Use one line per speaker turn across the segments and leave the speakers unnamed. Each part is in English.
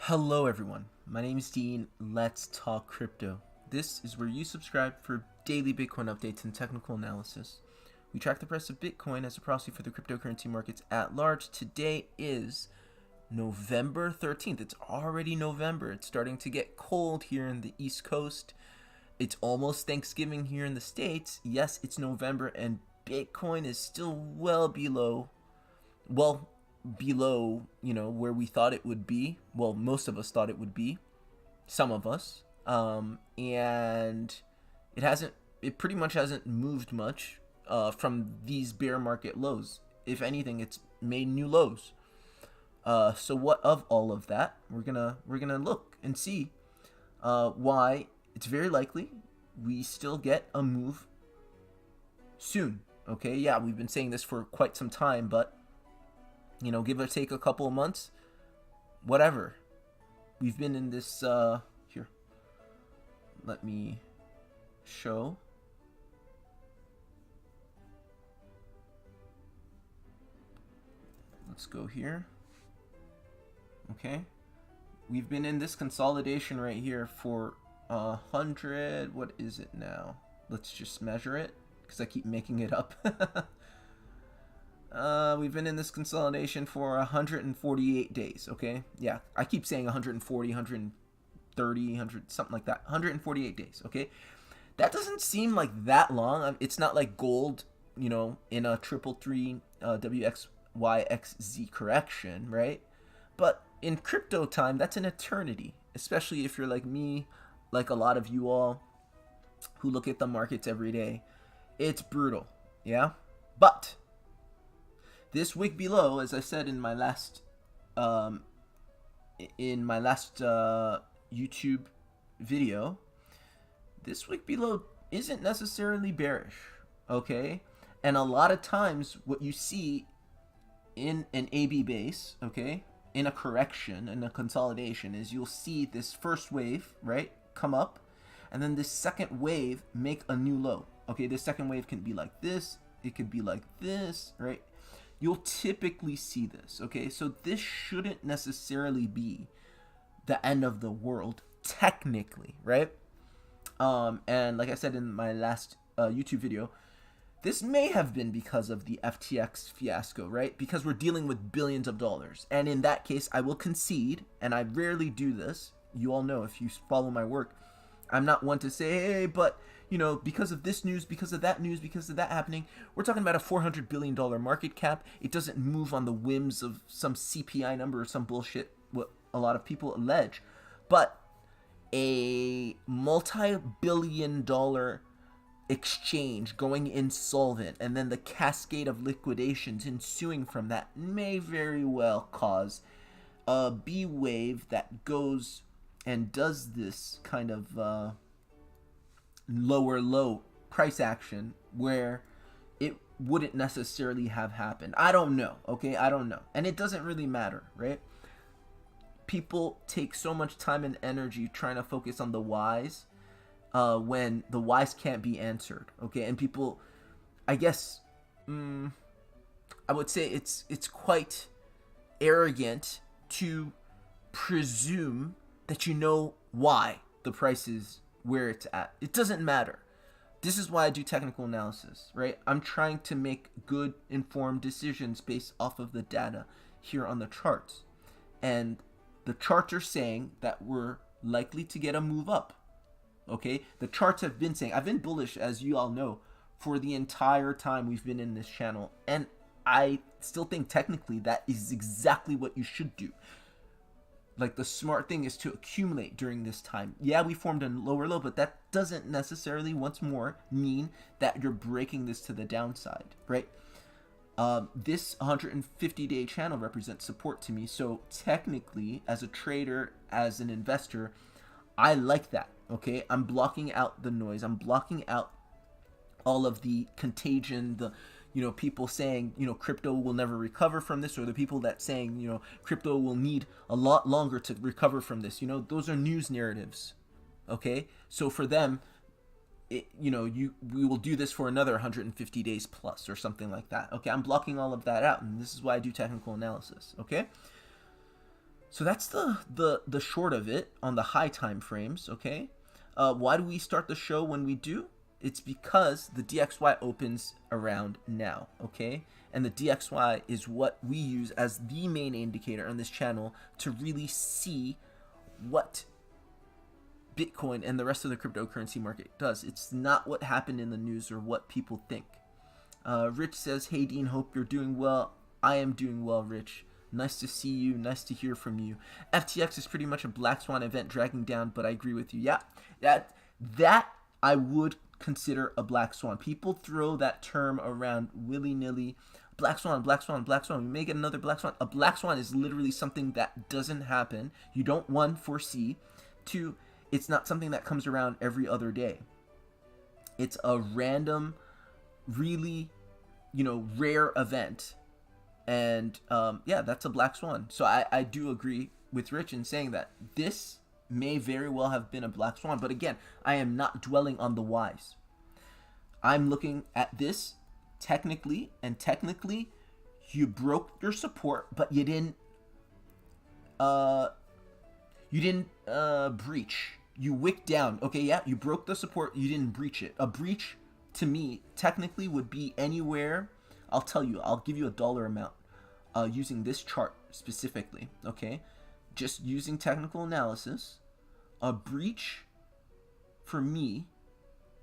Hello everyone, my name is Dean. Let's talk crypto. This is where you subscribe for daily Bitcoin updates and technical analysis. We track the price of Bitcoin as a proxy for the cryptocurrency markets at large. Today is November 13th. It's already November. It's starting to get cold here in the East Coast. It's almost Thanksgiving here in the States. Yes, it's November and Bitcoin is still well below, where we thought it would be. Well, most of us thought it would be. Some of us. And it pretty much hasn't moved much from these bear market lows. If anything, it's made new lows. So what of all of that? We're gonna look and see why it's very likely we still get a move soon. Okay, yeah, we've been saying this for quite some time, but give or take a couple of months, whatever. We've been in this, here, let me show. Let's go here. Okay. We've been in this consolidation right here for 100, what is it now? Let's just measure it, because I keep making it up. We've been in this consolidation for 148 days, okay? Yeah, I keep saying 140, 130, 100, something like that. 148 days, okay? That doesn't seem like that long. It's not like gold, in a 333 WXYXZ correction, right? But in crypto time, that's an eternity, especially if you're like me, like a lot of you all who look at the markets every day. It's brutal, yeah? But this wick below, as I said in my last YouTube video, this wick below isn't necessarily bearish, okay? And a lot of times what you see in an AB base, okay, in a correction, in a consolidation, is you'll see this first wave, right, come up, and then this second wave make a new low. Okay, this second wave can be like this, it could be like this, right? You'll typically see this, okay? So this shouldn't necessarily be the end of the world, technically, right? And like I said in my last YouTube video, this may have been because of the FTX fiasco, right? Because we're dealing with billions of dollars. And in that case, I will concede, and I rarely do this. You all know if you follow my work, I'm not one to say, hey, but because of this news, because of that news, because of that happening, we're talking about a $400 billion market cap. It doesn't move on the whims of some CPI number or some bullshit, what a lot of people allege. But a multi-billion-dollar exchange going insolvent and then the cascade of liquidations ensuing from that may very well cause a B wave that goes and does this kind of lower low price action where it wouldn't necessarily have happened. I don't know, okay? I don't know. And it doesn't really matter, right? People take so much time and energy trying to focus on the whys when the whys can't be answered, okay? And people, I guess, I would say it's quite arrogant to presume that you know why the price is where it's at. It doesn't matter. This is why I do technical analysis, right? I'm trying to make good, informed decisions based off of the data here on the charts. And the charts are saying that we're likely to get a move up, okay? The charts have been saying, I've been bullish, as you all know, for the entire time we've been in this channel. And I still think technically that is exactly what you should do. Like, the smart thing is to accumulate during this time. Yeah, we formed a lower low, but that doesn't necessarily, once more, mean that you're breaking this to the downside, right? This 150-day channel represents support to me. So technically, as a trader, as an investor, I like that, okay? I'm blocking out the noise. I'm blocking out all of the contagion, the people saying, crypto will never recover from this, or the people that saying, crypto will need a lot longer to recover from this. Those are news narratives, okay? So for them, we will do this for another 150 days plus or something like that. Okay, I'm blocking all of that out, and this is why I do technical analysis, okay? So that's the short of it on the high time frames. Okay, why do we start the show when we do? It's because the DXY opens around now. Okay, and the DXY is what we use as the main indicator on this channel to really see what Bitcoin and the rest of the cryptocurrency market does. It's not what happened in the news or what people think. Rich says, "Hey Dean, hope you're doing well." I am doing well, Rich. Nice to see you. Nice to hear from you. FTX is pretty much a black swan event dragging down, but I agree with you. Yeah, that I would consider a black swan. People throw that term around willy-nilly. Black swan, black swan, black swan. We may get another black swan. A black swan is literally something that doesn't happen. You don't, one, foresee. Two, it's not something that comes around every other day. It's a random, really, rare event. And yeah, that's a black swan. So I do agree with Rich in saying that this may very well have been a black swan. But again, I am not dwelling on the whys. I'm looking at this technically, and technically, you broke your support, but you didn't breach. You wicked down. Okay, yeah, you broke the support, you didn't breach it. A breach to me technically would be anywhere. I'll tell you, I'll give you a dollar amount using this chart specifically, okay? Just using technical analysis, a breach for me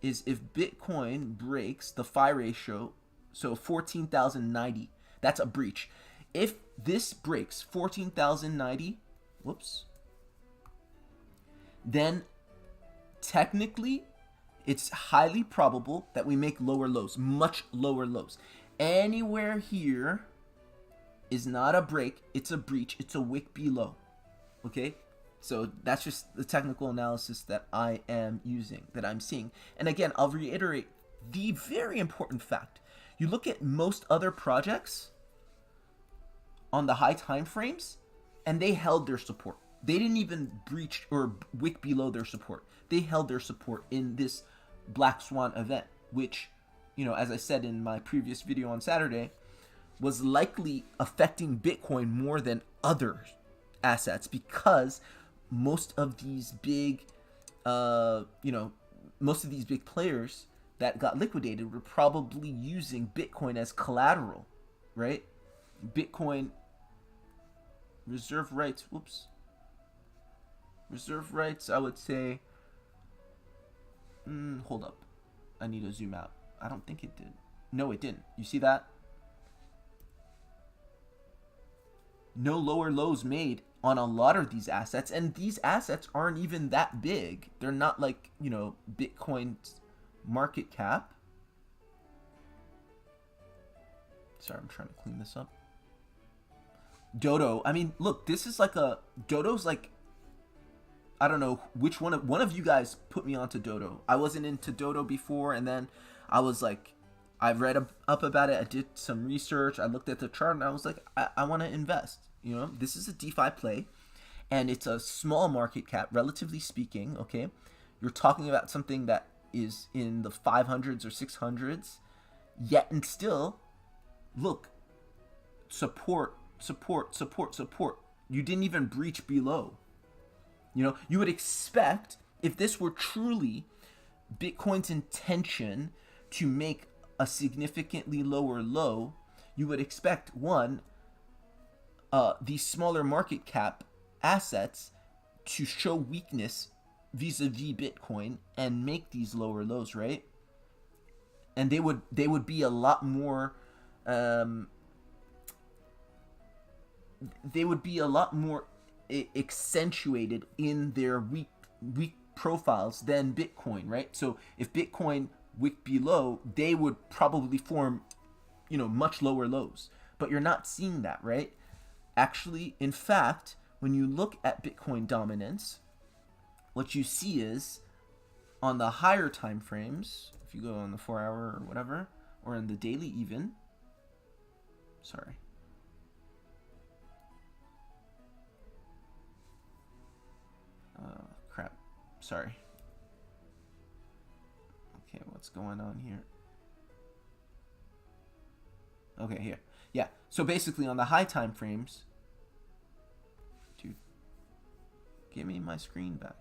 is if Bitcoin breaks the phi ratio, so 14,090, that's a breach. If this breaks 14,090, then technically it's highly probable that we make lower lows, much lower lows. Anywhere here is not a break, it's a breach, it's a wick below. Okay? So that's just the technical analysis that I am using, that I'm seeing. And again, I'll reiterate the very important fact. You look at most other projects on the high time frames, and they held their support. They didn't even breach or wick below their support. They held their support in this black swan event, which, as I said in my previous video on Saturday, was likely affecting Bitcoin more than other assets, because most of these big, most of these big players that got liquidated were probably using Bitcoin as collateral, right? Bitcoin reserve rights, reserve rights, I would say, hold up, I need to zoom out. I don't think it did. No, it didn't. You see that? No lower lows made on a lot of these assets, and these assets aren't even that big. They're not like, Bitcoin's market cap. Sorry, I'm trying to clean this up. Dodo, I mean, look, this is like Dodo's like, I don't know which one of you guys put me onto Dodo. I wasn't into Dodo before, and then I was like, I read up about it. I did some research. I looked at the chart, and I was like, I want to invest. This is a DeFi play, and it's a small market cap, relatively speaking. Okay, you're talking about something that is in the 500s or 600s, yet and still, look, support. You didn't even breach below. You would expect, if this were truly Bitcoin's intention to make a significantly lower low, you would expect, one, these smaller market cap assets to show weakness vis-a-vis Bitcoin and make these lower lows, right? And they would be a lot more accentuated in their weak profiles than Bitcoin, right? So if Bitcoin wick below, they would probably form, much lower lows. But you're not seeing that, right? Actually, in fact, when you look at Bitcoin dominance, what you see is on the higher time frames, if you go on the 4-hour or whatever, or in the daily even, sorry. Crap. Sorry. Okay, what's going on here? Okay, here. Yeah. So basically on the high time frames, dude, give me my screen back?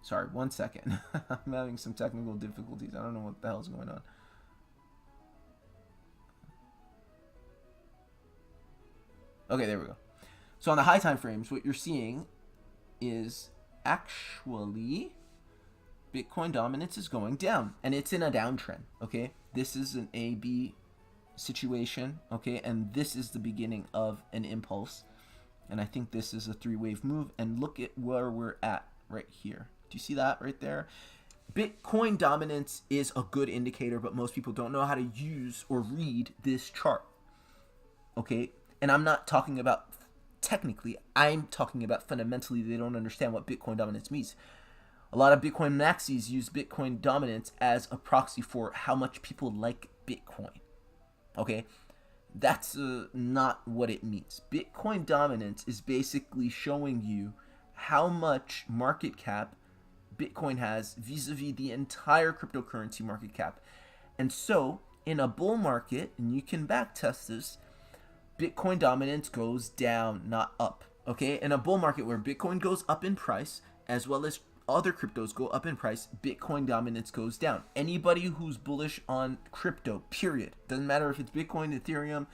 Sorry, 1 second. I'm having some technical difficulties. I don't know what the hell's going on. Okay, there we go. So on the high time frames, what you're seeing is actually Bitcoin dominance is going down, and it's in a downtrend. Okay, this is an A-B situation. Okay, and this is the beginning of an impulse, and I think this is a 3-wave move. And look at where we're at right here. Do you see that right there? Bitcoin dominance is a good indicator, but most people don't know how to use or read this chart. Okay, and I'm not talking about technically, I'm talking about fundamentally. They don't understand what Bitcoin dominance means. A lot of Bitcoin maxis use Bitcoin dominance as a proxy for how much people like Bitcoin. Okay, that's not what it means. Bitcoin dominance is basically showing you how much market cap Bitcoin has vis-a-vis the entire cryptocurrency market cap. And so in a bull market, and you can back test this, Bitcoin dominance goes down, not up. Okay, in a bull market where Bitcoin goes up in price as well as other cryptos go up in price, Bitcoin dominance goes down. Anybody who's bullish on crypto, period, doesn't matter if it's Bitcoin, Ethereum,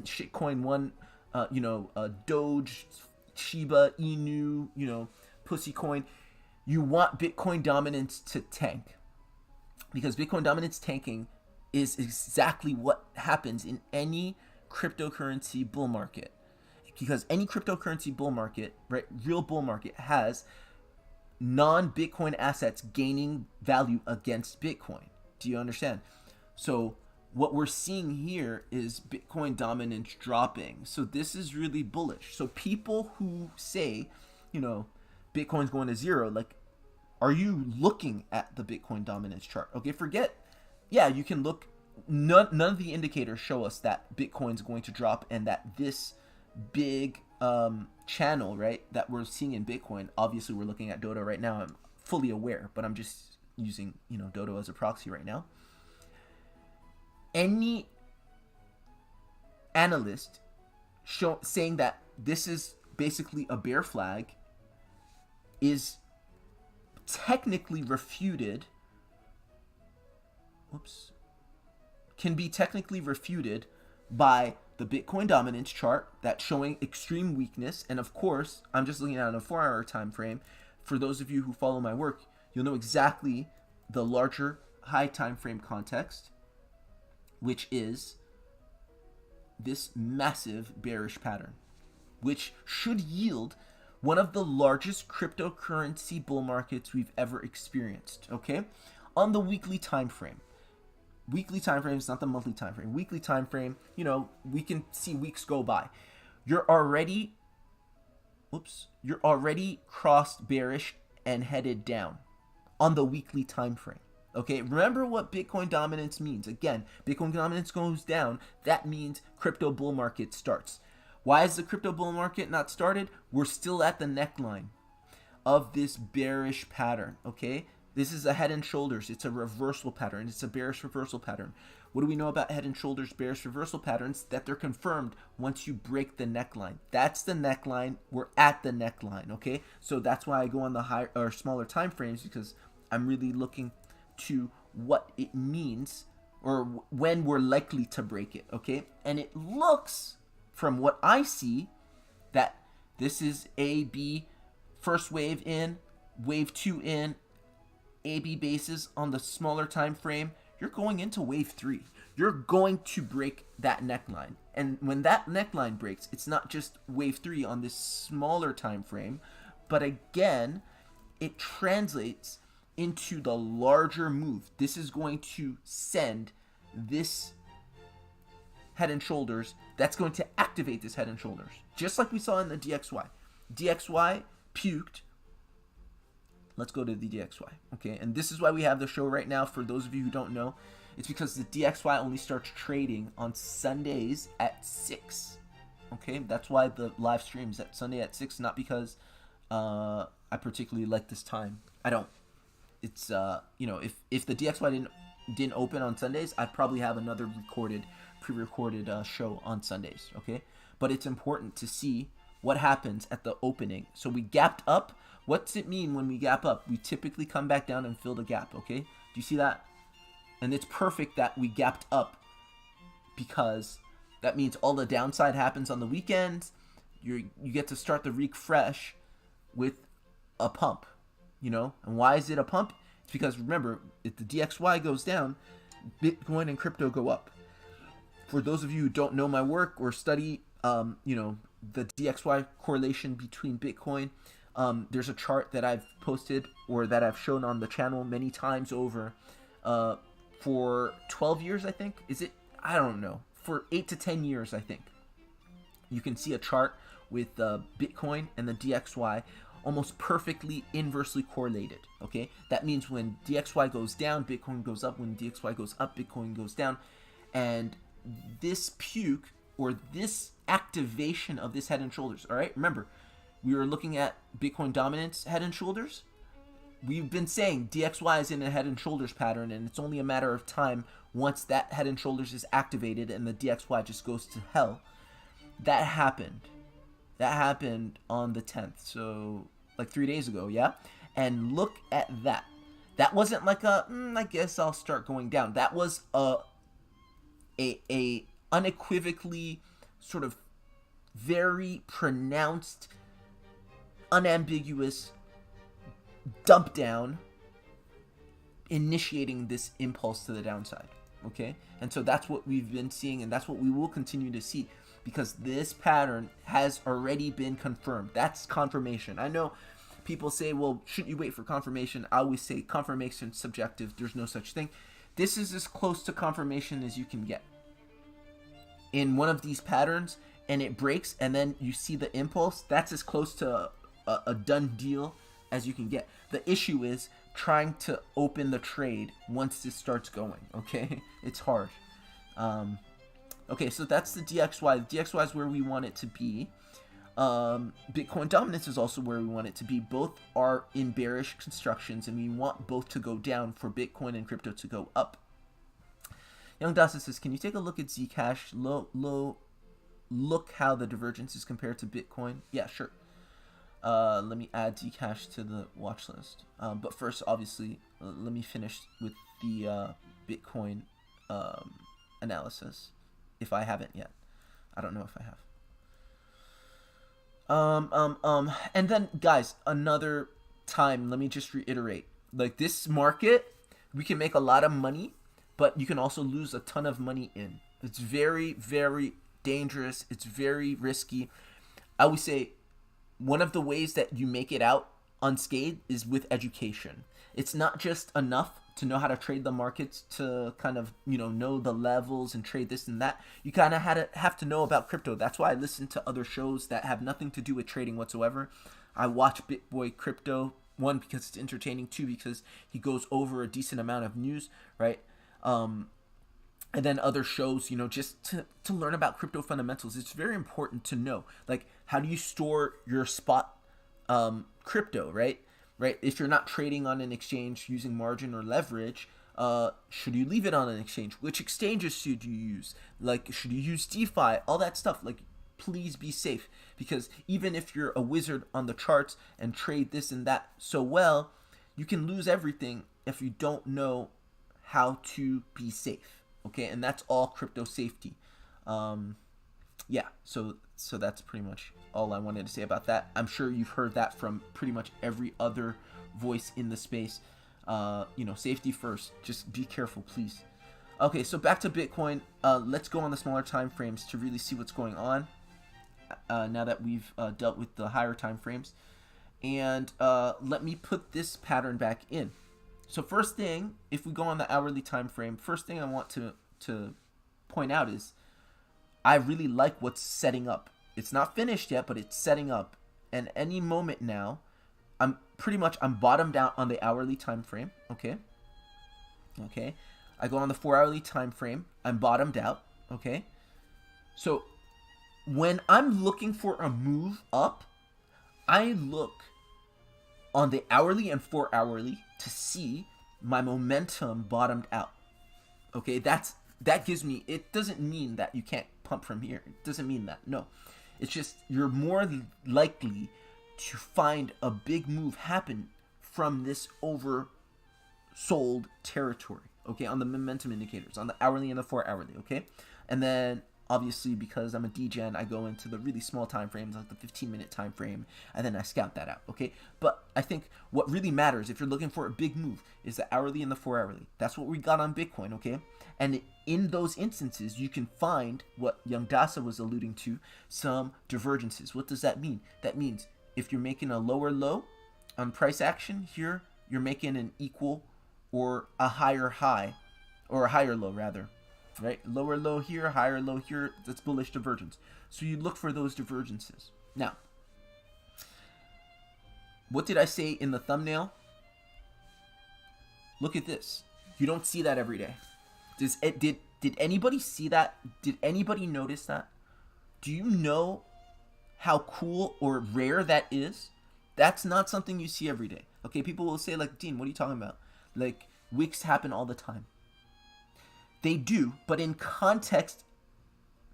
shitcoin, Doge, Shiba, Inu, Pussycoin, you want Bitcoin dominance to tank, because Bitcoin dominance tanking is exactly what happens in any cryptocurrency bull market. Because any cryptocurrency bull market, right, real bull market, has non-Bitcoin assets gaining value against Bitcoin. Do you understand? So what we're seeing here is Bitcoin dominance dropping. So this is really bullish. So people who say, Bitcoin's going to zero, like, are you looking at the Bitcoin dominance chart? Okay, forget, you can look. None of the indicators show us that Bitcoin's going to drop, and that this big channel, right, that we're seeing in Bitcoin. Obviously, we're looking at Dodo right now. I'm fully aware, but I'm just using Dodo as a proxy right now. Any analyst saying that this is basically a bear flag is technically refuted. Can be technically refuted by the Bitcoin dominance chart that's showing extreme weakness. And of course, I'm just looking at a 4-hour time frame. For those of you who follow my work, you'll know exactly the larger high time frame context, which is this massive bearish pattern, which should yield one of the largest cryptocurrency bull markets we've ever experienced. Okay, on the weekly time frame. Weekly time frame is not the monthly time frame. Weekly time frame, we can see weeks go by. You're already crossed bearish and headed down on the weekly time frame. Okay, remember what Bitcoin dominance means. Again, Bitcoin dominance goes down. That means crypto bull market starts. Why is the crypto bull market not started? We're still at the neckline of this bearish pattern. Okay, this is a head and shoulders. It's a reversal pattern. It's a bearish reversal pattern. What do we know about head and shoulders bearish reversal patterns? That they're confirmed once you break the neckline. That's the neckline. We're at the neckline. Okay, so that's why I go on the higher or smaller time frames, because I'm really looking to what it means or when we're likely to break it. Okay, and it looks, from what I see, that this is A, B, first wave in, wave 2 in, AB basis on the smaller time frame. You're going into wave 3. You're going to break that neckline. And when that neckline breaks, it's not just wave 3 on this smaller time frame, but again, it translates into the larger move. This is going to send this head and shoulders. That's going to activate this head and shoulders, just like we saw in the DXY. DXY puked. Let's go to the DXY. Okay, and this is why we have the show right now. For those of you who don't know, it's because the DXY only starts trading on Sundays at 6. Okay, that's why the live stream is at Sunday at 6, not because I particularly like this time. I don't. It's if the DXY didn't open on Sundays, I'd probably have another pre-recorded show on Sundays. Okay, but it's important to see what happens at the opening. So we gapped up. What's it mean when we gap up? We typically come back down and fill the gap, okay? Do you see that? And it's perfect that we gapped up, because that means all the downside happens on the weekends. You get to start the week fresh with a pump, you know? And why is it a pump? It's because, remember, if the DXY goes down, Bitcoin and crypto go up. For those of you who don't know my work or study, the DXY correlation between Bitcoin, there's a chart that I've posted or that I've shown on the channel many times over for 12 years, I think. Is it? I don't know. For 8 to 10 years, I think. You can see a chart with Bitcoin and the DXY almost perfectly inversely correlated, okay? That means when DXY goes down, Bitcoin goes up. When DXY goes up, Bitcoin goes down. And this puke, or this activation of this head and shoulders, all right? Remember, we were looking at Bitcoin dominance head and shoulders. We've been saying DXY is in a head and shoulders pattern, and it's only a matter of time once that head and shoulders is activated and the DXY just goes to hell. That happened. That happened on the 10th, so like 3 days ago, yeah? And look at that. That wasn't like I guess I'll start going down. That was a unequivocally sort of very pronounced, unambiguous dump down, initiating this impulse to the downside, okay? And so that's what we've been seeing, and that's what we will continue to see, because this pattern has already been confirmed. That's confirmation. I know people say, well, shouldn't you wait for confirmation? I always say confirmation is subjective. There's no such thing. This is as close to confirmation as you can get in one of these patterns, and it breaks, and then you see the impulse. That's as close to a done deal as you can get. The issue is trying to open the trade once this starts going, okay? It's hard. Okay, so that's the DXY. The DXY is where we want it to be. Bitcoin dominance is also where we want it to be. Both are in bearish constructions, and we want both to go down for Bitcoin and crypto to go up. Young Dasa says, can you take a look at Zcash? Look how the divergence is compared to Bitcoin. Yeah, sure. Let me add Zcash to the watch list. But first, obviously, let me finish with the Bitcoin analysis, if I haven't yet. I don't know if I have. And then, guys, another time, let me just reiterate. Like, this market, we can make a lot of money, but you can also lose a ton of money in. It's very, very dangerous. It's very risky. I would say one of the ways that you make it out unscathed is with education. It's not just enough to know how to trade the markets, to kind of, know the levels and trade this and that. You kind of have to know about crypto. That's why I listen to other shows that have nothing to do with trading whatsoever. I watch BitBoy Crypto, one, because it's entertaining, two, because he goes over a decent amount of news, right? And then other shows, just to learn about crypto fundamentals. It's very important to know, like, how do you store your spot crypto, right? If you're not trading on an exchange using margin or leverage, should you leave it on an exchange? Which exchanges should you use? Like, should you use DeFi? All that stuff. Like, please be safe, because even if you're a wizard on the charts and trade this and that so well, you can lose everything if you don't know how to be safe. Okay, and that's all crypto safety. Yeah, so that's pretty much all I wanted to say about that. I'm sure you've heard that from pretty much every other voice in the space. Safety first. Just be careful, please. Okay, so back to Bitcoin. Let's go on the smaller time frames to really see what's going on. Now that we've dealt with the higher time frames, and let me put this pattern back in. So first thing, if we go on the hourly time frame, first thing I want to point out is I really like what's setting up. It's not finished yet, but it's setting up. And any moment now, I'm bottomed out on the hourly time frame. Okay. I go on the 4-hourly time frame. I'm bottomed out. Okay. So when I'm looking for a move up, I look on the hourly and 4-hourly to see my momentum bottomed out. Okay, that gives me, it doesn't mean that you can't pump from here. It doesn't mean that. No. It's just you're more likely to find a big move happen from this oversold territory, okay, on the momentum indicators, on the hourly and the 4 hourly, okay? And then obviously, because I'm a degen, I go into the really small time frames, like the 15-minute time frame, and then I scout that out, okay? But I think what really matters if you're looking for a big move is the hourly and the 4 hourly. That's what we got on Bitcoin, okay? And in those instances, you can find what Young Dasa was alluding to, some divergences. What does that mean? That means if you're making a lower low on price action, here you're making an equal or a higher high, or a higher low rather, right? Lower low here, higher low here, that's bullish divergence. So you look for those divergences. Now, what did I say in the thumbnail? Look at this. You don't see that every day. Did anybody see that? Did anybody notice that? Do you know how cool or rare that is? That's not something you see every day. Okay, people will say like, Dean, what are you talking about? Like, wicks happen all the time. They do, but in context,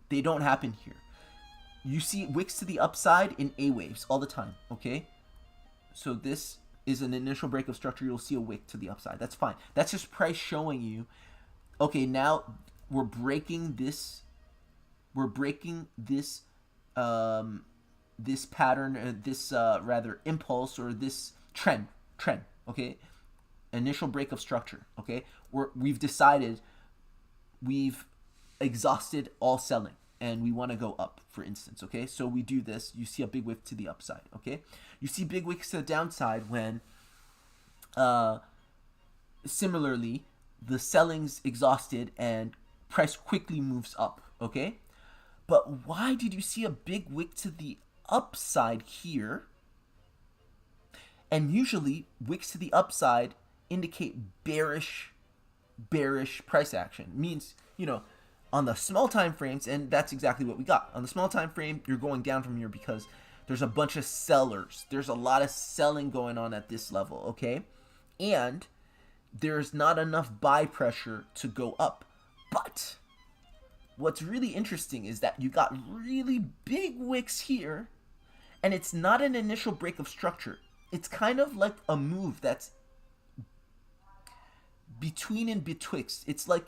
they don't happen here. You see wicks to the upside in A waves all the time, okay? So this is an initial break of structure. You'll see a wick to the upside. That's fine. That's just price showing you, okay, now we're breaking this this pattern, this rather impulse, or this trend, okay? Initial break of structure, okay? We've decided we've exhausted all selling and we want to go up, for instance, okay? So we do this. You see a big wick to the upside, okay? You see big wicks to the downside when similarly the selling's exhausted and price quickly moves up, okay? But why did you see a big wick to the upside here? And usually wicks to the upside indicate bearish price action. It means, you know, on the small time frames, and that's exactly what we got. On the small time frame, you're going down from here because there's a bunch of sellers. There's a lot of selling going on at this level, okay? And there's not enough buy pressure to go up. But what's really interesting is that you got really big wicks here, and it's not an initial break of structure. It's kind of like a move that's between and betwixt. It's like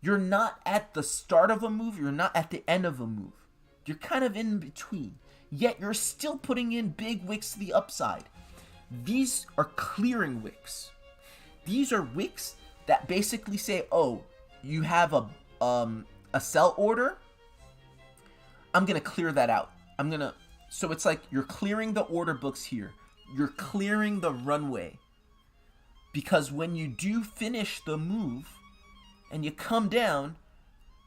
you're not at the start of a move, you're not at the end of a move. You're kind of in between. Yet you're still putting in big wicks to the upside. These are clearing wicks. These are wicks that basically say, oh, you have a sell order. I'm going to clear that out. So it's like you're clearing the order books here. You're clearing the runway. Because when you do finish the move and you come down,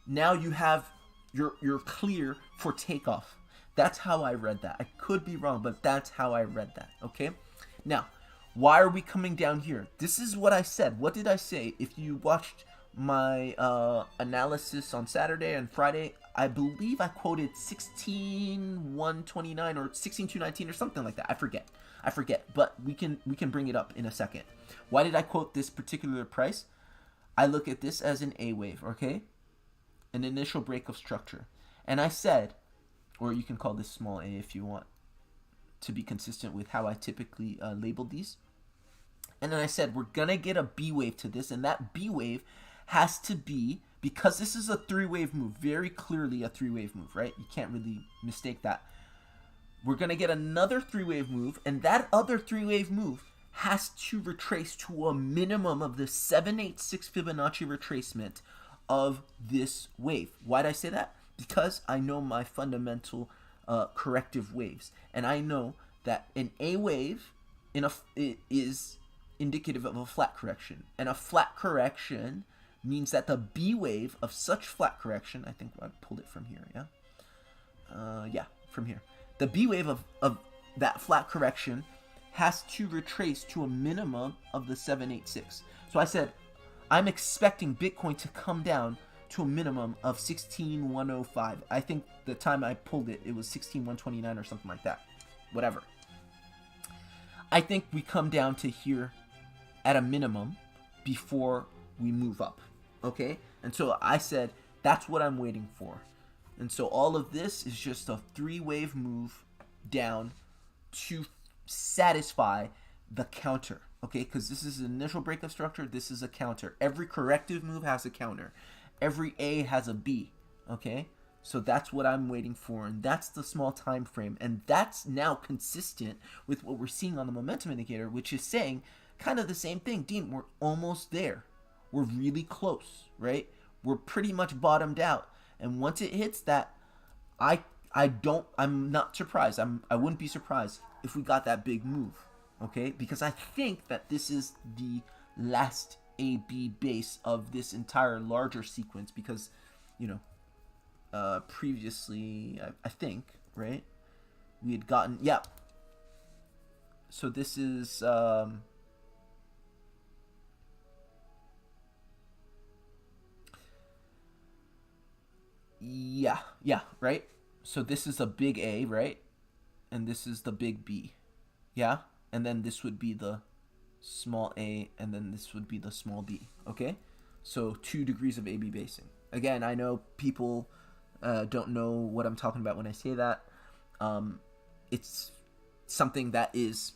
now you're clear for takeoff. That's how I read that. I could be wrong, but that's how I read that, okay? Now, why are we coming down here? This is what I said. What did I say? If you watched my analysis on Saturday and Friday, I believe I quoted 16,129 or 16,219 or something like that. I forget, but we can bring it up in a second. Why did I quote this particular price? I look at this as an A wave, okay? An initial break of structure. And I said, or you can call this small a if you want to be consistent with how I typically labeled these. And then I said, we're going to get a B wave to this, and that B wave has to be, because this is a 3-wave move, very clearly a 3-wave move, right? You can't really mistake that. We're going to get another 3-wave move, and that other 3-wave move has to retrace to a minimum of the 786 Fibonacci retracement of this wave. Why did I say that? Because I know my fundamental corrective waves, and I know that an A wave is indicative of a flat correction, and a flat correction means that the B wave of such flat correction, I think I pulled it from here, from here. The B wave of that flat correction has to retrace to a minimum of the 786. So I said, I'm expecting Bitcoin to come down to a minimum of 16,105. I think the time I pulled it, it was 16,129 or something like that. Whatever. I think we come down to here at a minimum before we move up. Okay? And so I said, that's what I'm waiting for. And so all of this is just a 3-wave move down to satisfy the counter. Okay, because this is an initial breakup structure, this is a counter. Every corrective move has a counter. Every A has a B. Okay, so that's what I'm waiting for, and that's the small time frame, and that's now consistent with what we're seeing on the momentum indicator, which is saying kind of the same thing. Dean, we're almost there. We're really close, right? We're pretty much bottomed out, and once it hits that, I'm not surprised. I wouldn't be surprised if we got that big move, okay? Because I think that this is the last AB base of this entire larger sequence, because, you know, previously, I think, right, we had gotten, yeah, so this is yeah, right, so this is a big A, right, and this is the big B, yeah, and then this would be the small a, and then this would be the small b, okay, so 2 degrees of AB basing. Again, I know people don't know what I'm talking about when I say that. It's something that is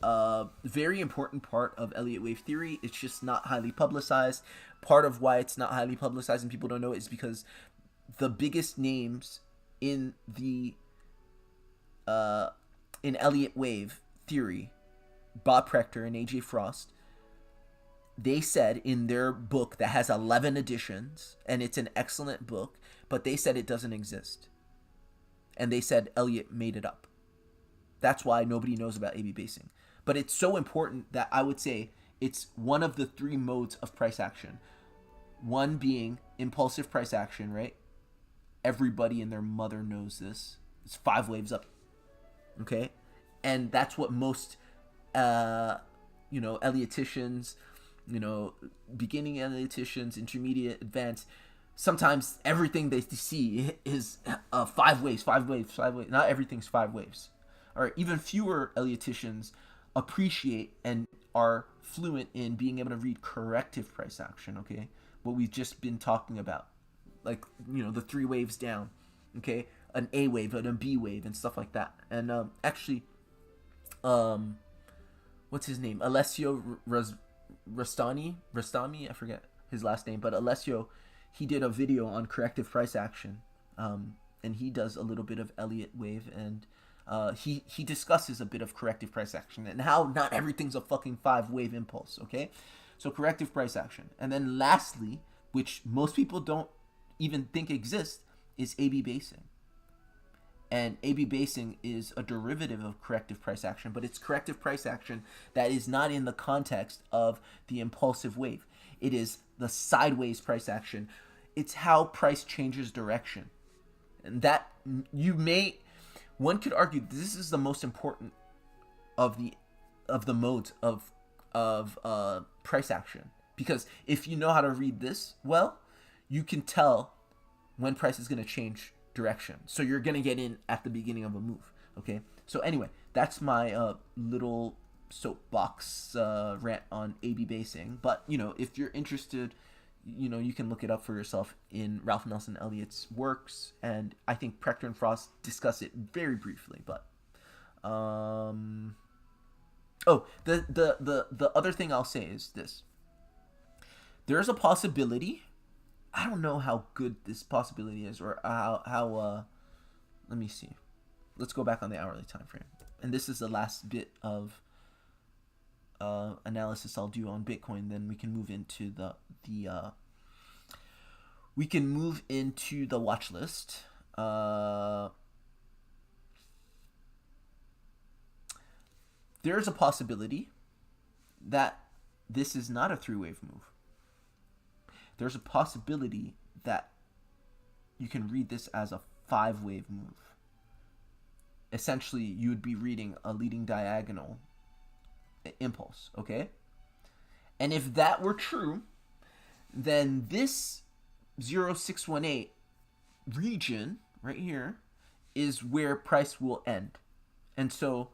a very important part of Elliott wave theory. It's just not highly publicized. Part of why it's not highly publicized and people don't know it is because the biggest names in the in Elliott wave theory, Bob Prechter and AJ Frost, they said in their book that has 11 editions, and it's an excellent book, but they said it doesn't exist. And they said Elliott made it up. That's why nobody knows about AB basing. But it's so important that I would say it's one of the 3 modes of price action. One being impulsive price action, right? Everybody and their mother knows this. It's 5 waves up. Okay? And that's what most Elliottians, beginning Elliotticians, intermediate, advanced, sometimes everything they see is 5 waves. Not everything's 5 waves. Or even fewer Elliotticians appreciate and are fluent in being able to read corrective price action, okay? What we've just been talking about. Like, the 3 waves down, okay? An A wave and a B wave and stuff like that. And what's his name? Alessio Rastami, I forget his last name, but Alessio, he did a video on corrective price action, and he does a little bit of Elliott wave, and he discusses a bit of corrective price action and how not everything's a fucking 5 wave impulse, okay? So corrective price action. And then lastly, which most people don't even think exists, is AB basing. And AB basing is a derivative of corrective price action, but it's corrective price action that is not in the context of the impulsive wave. It is the sideways price action. It's how price changes direction. And that one could argue this is the most important of the modes of price action, because if you know how to read this well, you can tell when price is going to change direction. So you're going to get in at the beginning of a move, okay? So anyway, that's my little soapbox rant on AB basing. But, if you're interested, you can look it up for yourself in Ralph Nelson Elliott's works, and I think Prechter and Frost discuss it very briefly. But the other thing I'll say is this: there's a possibility. I don't know how good this possibility is, or how let me see. Let's go back on the hourly time frame, and this is the last bit of analysis I'll do on Bitcoin. Then we can move into the watch list. There's a possibility that this is not a 3-wave move. There's a possibility that you can read this as a 5-wave move. Essentially, you would be reading a leading diagonal impulse, okay? And if that were true, then this 0618 region right here is where price will end. And so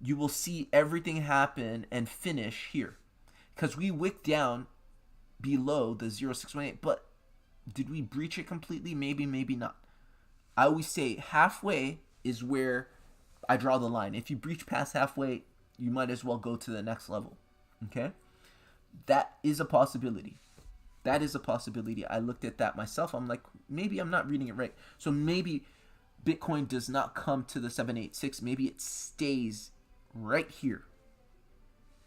you will see everything happen and finish here. Because we wick down below the 0618, but Did we breach it completely? Maybe, maybe not. I always say halfway is where I draw the line. If you breach past halfway, you might as well go to the next level. Okay? That is a possibility. That is a possibility. I looked at that myself. I'm like, maybe I'm not reading it right. So maybe Bitcoin does not come to the 786. Maybe it stays right here.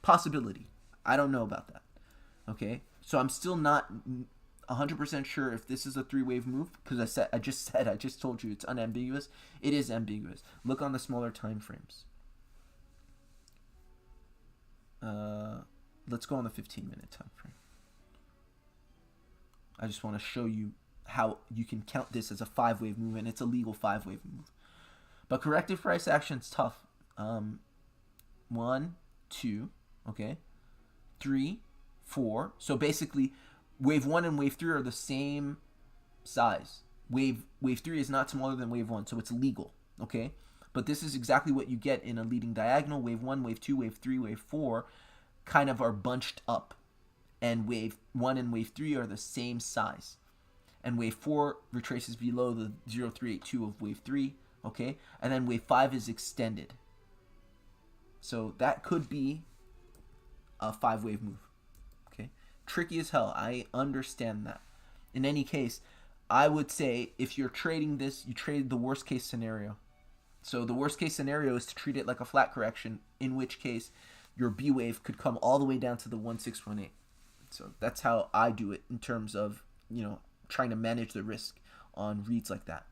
Possibility. I don't know about that. Okay? So I'm still not 100% sure if this is a three-wave move, because I just told you it's unambiguous. It is ambiguous. Look on the smaller time frames. Let's go on the 15-minute time frame. I just want to show you how you can count this as a 5-wave move, and it's a legal 5-wave move. But corrective price action's tough. 1, 2, okay, 3, 4. So basically, wave 1 and wave 3 are the same size. Wave 3 is not smaller than wave 1, so it's legal, okay? But this is exactly what you get in a leading diagonal. Wave 1, wave 2, wave 3, wave 4 kind of are bunched up. And wave 1 and wave 3 are the same size. And wave 4 retraces below the 0382 of wave 3, okay? And then wave 5 is extended. So that could be a 5-wave move, okay? Tricky as hell. I understand that. In any case, I would say if you're trading this, you trade the worst case scenario. So the worst case scenario is to treat it like a flat correction, in which case your B wave could come all the way down to the 1618. So that's how I do it in terms of, trying to manage the risk on reads like that.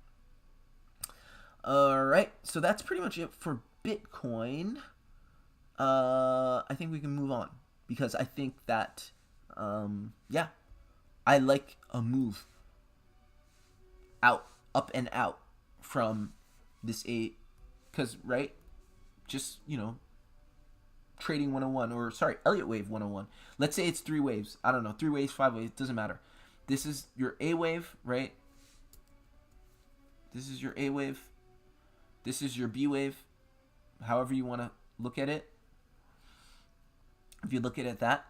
All right, so that's pretty much it for Bitcoin. I think we can move on because I think that, I like a move up and out from this because, right, just, trading 101, or sorry, Elliott wave 101. Let's say it's 3 waves. I don't know, 3 waves, 5 waves, doesn't matter. This is your A wave, right? This is your A wave. This is your B wave, however you want to look at it. If you look at it that,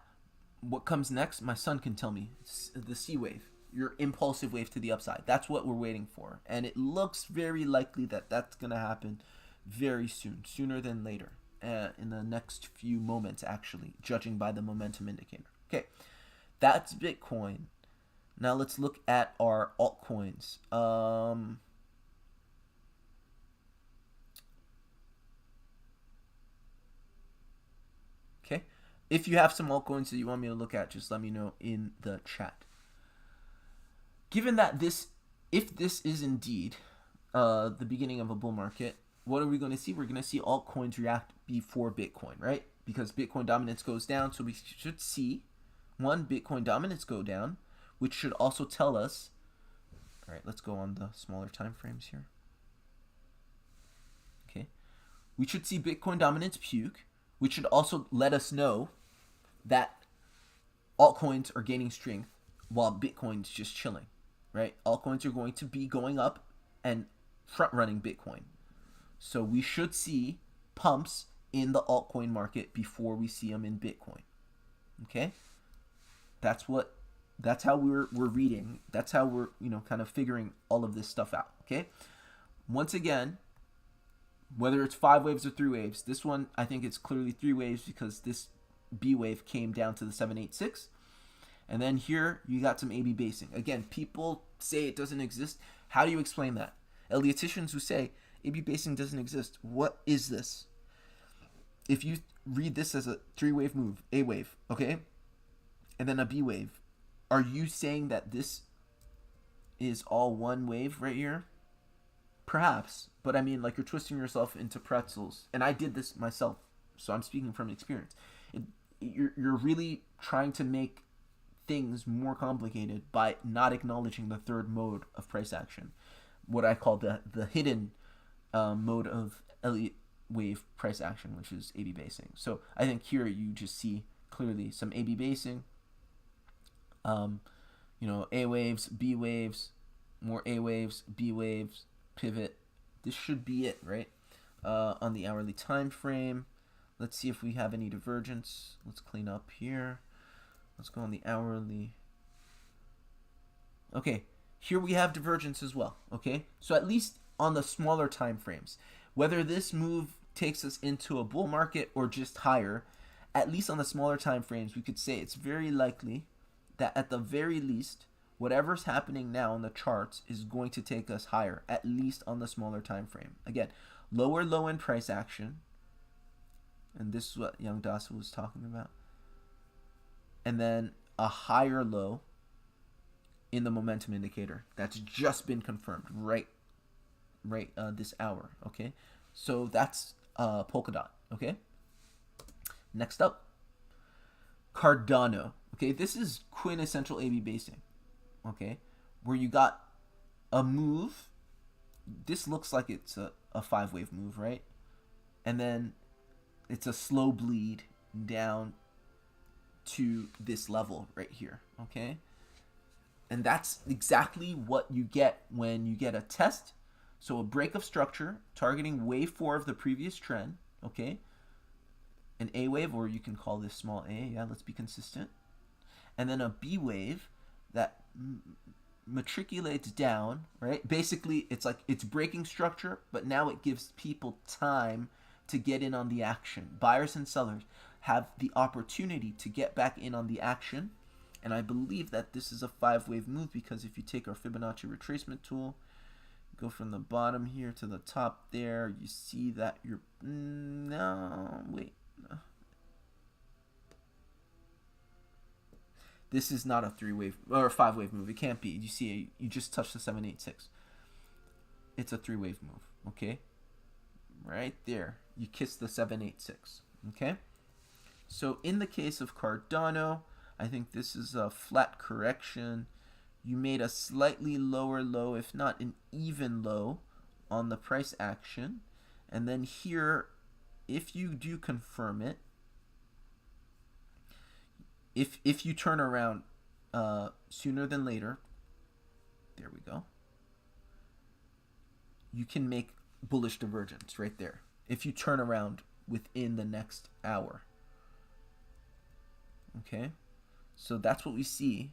what comes next, my son can tell me. It's the C wave, your impulsive wave to the upside. That's what we're waiting for. And it looks very likely that that's going to happen very soon, sooner than later. In the next few moments, actually, judging by the momentum indicator. Okay, that's Bitcoin. Now let's look at our altcoins. Okay, if you have some altcoins that you want me to look at, just let me know in the chat. Given that if this is indeed the beginning of a bull market, what are we going to see? We're going to see altcoins react before Bitcoin, right? Because Bitcoin dominance goes down, so we should see, Bitcoin dominance go down, which should also tell us, all right, let's go on the smaller time frames here. Okay, we should see Bitcoin dominance puke, which should also let us know that altcoins are gaining strength while Bitcoin's just chilling, right? Altcoins are going to be going up and front-running Bitcoin. So we should see pumps in the altcoin market before we see them in Bitcoin. Okay? That's how we're reading. That's how we're, kind of figuring all of this stuff out. Okay? Once again, whether it's 5 waves or 3 waves, this one, I think it's clearly 3 waves because this B wave came down to the 786. And then here, you got some AB basing. Again, people say it doesn't exist. How do you explain that? Elliottians who say AB basing doesn't exist. What is this? If you read this as a 3-wave move, A wave, okay, and then a B wave, are you saying that this is all one wave right here? Perhaps, but I mean, like, you're twisting yourself into pretzels, and I did this myself, so I'm speaking from experience. You're really trying to make things more complicated by not acknowledging the third mode of price action, what I call the hidden mode of Elliott wave price action, which is AB basing. So I think here you just see clearly some AB basing, A waves, B waves, more A waves, B waves, pivot. This should be it, right? On the hourly time frame, let's see if we have any divergence. Let's clean up here. Let's go on the hourly. Okay, here we have divergence as well. Okay, so at least on the smaller time frames, whether this move takes us into a bull market or just higher, at least on the smaller time frames, we could say it's very likely that at the very least, whatever's happening now on the charts is going to take us higher, at least on the smaller time frame. Again, lower low in price action, and this is what Young Dasa was talking about, and then a higher low in the momentum indicator. That's just been confirmed right this hour. Okay, so that's Polkadot. Okay, next up, Cardano. Okay, this is quintessential AB basing. Okay, where you got a move. This looks like it's a 5-wave move, right? And then it's a slow bleed down to this level right here. Okay, and that's exactly what you get when you get a test. So a break of structure targeting wave 4 of the previous trend. Okay, an A wave, or you can call this small a. Yeah, let's be consistent. And then a B wave that matriculates down, right? Basically, it's like it's breaking structure, but now it gives people time to get in on the action. Buyers and sellers have the opportunity to get back in on the action. And I believe that this is a 5-wave move, because if you take our Fibonacci retracement tool, go from the bottom here to the top there, you see that you're no, wait. This is not a 3-wave or a 5-wave move. It can't be. You see, you just touched the 786. It's a 3-wave move. Okay, right there, you kiss the 786. Okay, so in the case of Cardano, I think this is a flat correction. You made a slightly lower low, if not an even low, on the price action, and then here, if you do confirm it, if you turn around sooner than later, there we go, you can make bullish divergence right there if you turn around within the next hour. Okay, so that's what we see.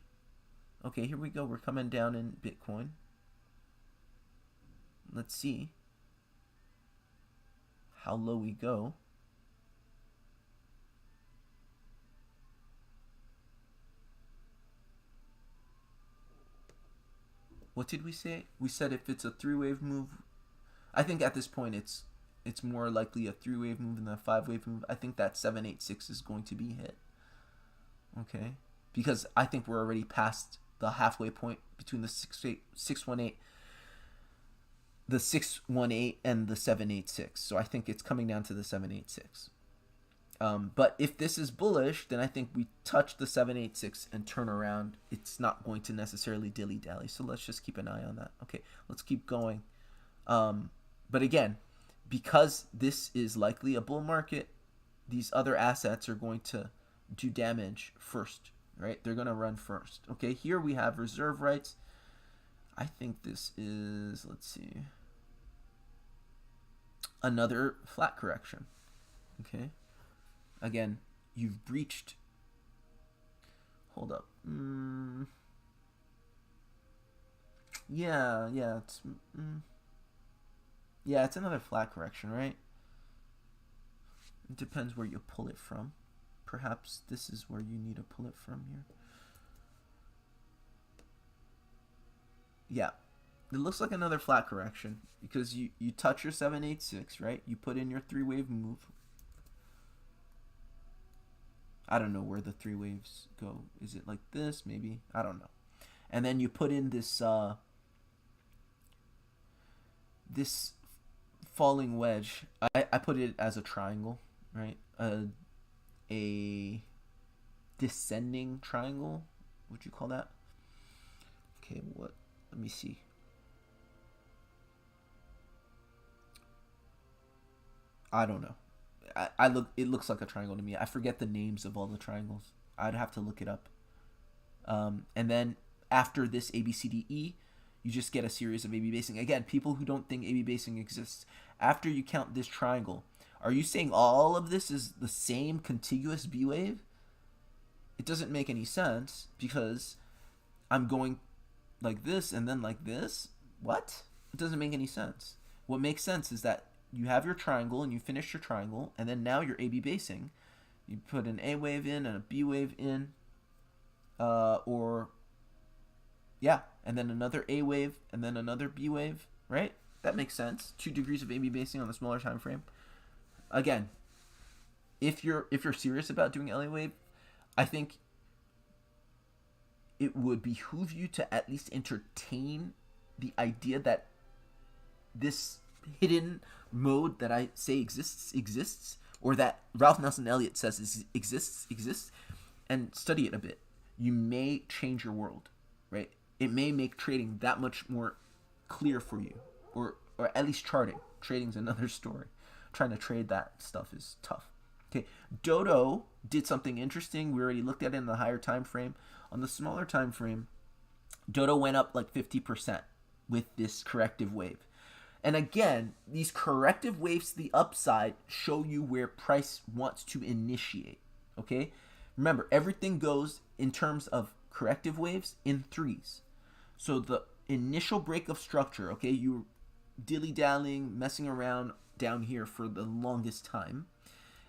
Okay, here we go. We're coming down in Bitcoin. Let's see how low we go. What did we say? We said if it's a 3-wave move, I think at this point it's more likely a 3-wave move than a 5-wave move. I think that 786 is going to be hit. Okay, because I think we're already past the halfway point between the 618 and the 786. So I think it's coming down to the 786. But if this is bullish, then I think we touch the 786 and turn around. It's not going to necessarily dilly-dally. So let's just keep an eye on that. Okay, let's keep going. But again, because this is likely a bull market, these other assets are going to do damage first, right? They're going to run first. Okay, here we have reserve rights. I think this is, let's see, another flat correction. Okay, again, you've breached, hold up, yeah, it's another flat correction, right? It depends where you pull it from. Perhaps this is where you need to pull it from here. Yeah, it looks like another flat correction because you touch your 786, right? You put in your 3-wave move. I don't know where the 3 waves go. Is it like this? Maybe. I don't know. And then you put in this this falling wedge. I put it as a triangle, right? A descending triangle. Would you call that? Okay, what? Let me see. I don't know. I look. It looks like a triangle to me. I forget the names of all the triangles. I'd have to look it up. And then after this ABCDE, you just get a series of AB basing. Again, people who don't think AB basing exists, after you count this triangle, are you saying all of this is the same contiguous B wave? It doesn't make any sense because I'm going like this and then like this. What? It doesn't make any sense. What makes sense is that you have your triangle and you finish your triangle, and then now you're A/B basing. You put an A wave in and a B wave in, or yeah, and then another A wave and then another B wave, right? That makes sense. 2 degrees of A/B basing on the smaller time frame. Again, if you're serious about doing Elliott wave, I think it would behoove you to at least entertain the idea that this hidden mode that I say exists, or that Ralph Nelson Elliott says exists, and study it a bit. You may change your world, right? It may make trading that much more clear for you, or at least charting. Trading's another story. Trying to trade that stuff is tough. Okay, Dodo did something interesting. We already looked at it in the higher time frame. On the smaller time frame, Dodo went up like 50% with this corrective wave. And again, these corrective waves to the upside show you where price wants to initiate. Okay? Remember, everything goes in terms of corrective waves in threes. So the initial break of structure, okay, you dilly-dallying, messing around down here for the longest time,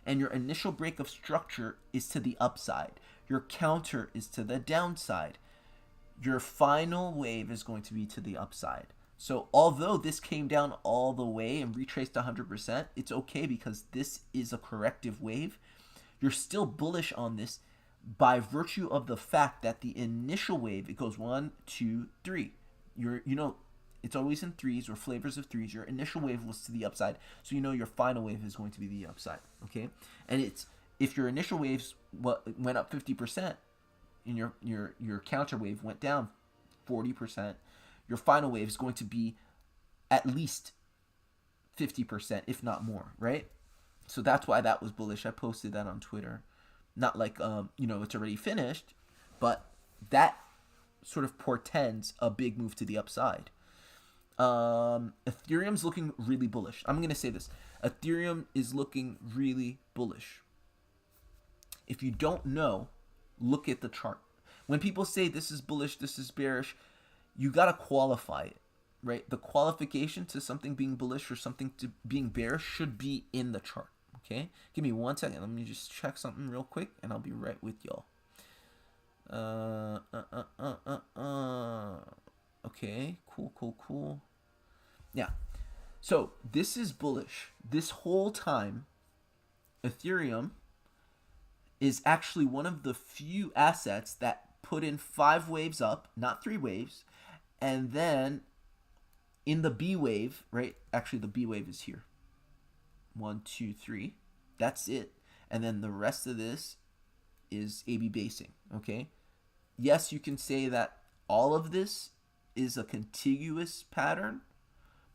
and your initial break of structure is to the upside. Your counter is to the downside. Your final wave is going to be to the upside. So although this came down all the way and retraced 100%, it's okay because this is a corrective wave. You're still bullish on this by virtue of the fact that the initial wave, it goes 1, 2, 3. It's always in threes or flavors of threes. Your initial wave was to the upside, so you know your final wave is going to be the upside. Okay, and if your initial waves went up 50%, and your counter wave went down 40%, your final wave is going to be at least 50%, if not more, right? So that's why that was bullish. I posted that on Twitter. Not like it's already finished, but that sort of portends a big move to the upside. Ethereum's looking really bullish. I'm going to say this. Ethereum is looking really bullish. If you don't know, look at the chart. When people say this is bullish, this is bearish, you got to qualify it, right? The qualification to something being bullish or something to being bearish should be in the chart, okay? Give me 1 second. Let me just check something real quick, and I'll be right with y'all. Okay, cool. Yeah. So this is bullish. This whole time, Ethereum is actually one of the few assets that put in 5 waves up, not 3 waves, and then in the B wave, right? Actually, the B wave is here. 1, 2, 3. That's it. And then the rest of this is A/B basing, okay? Yes, you can say that all of this is a contiguous pattern,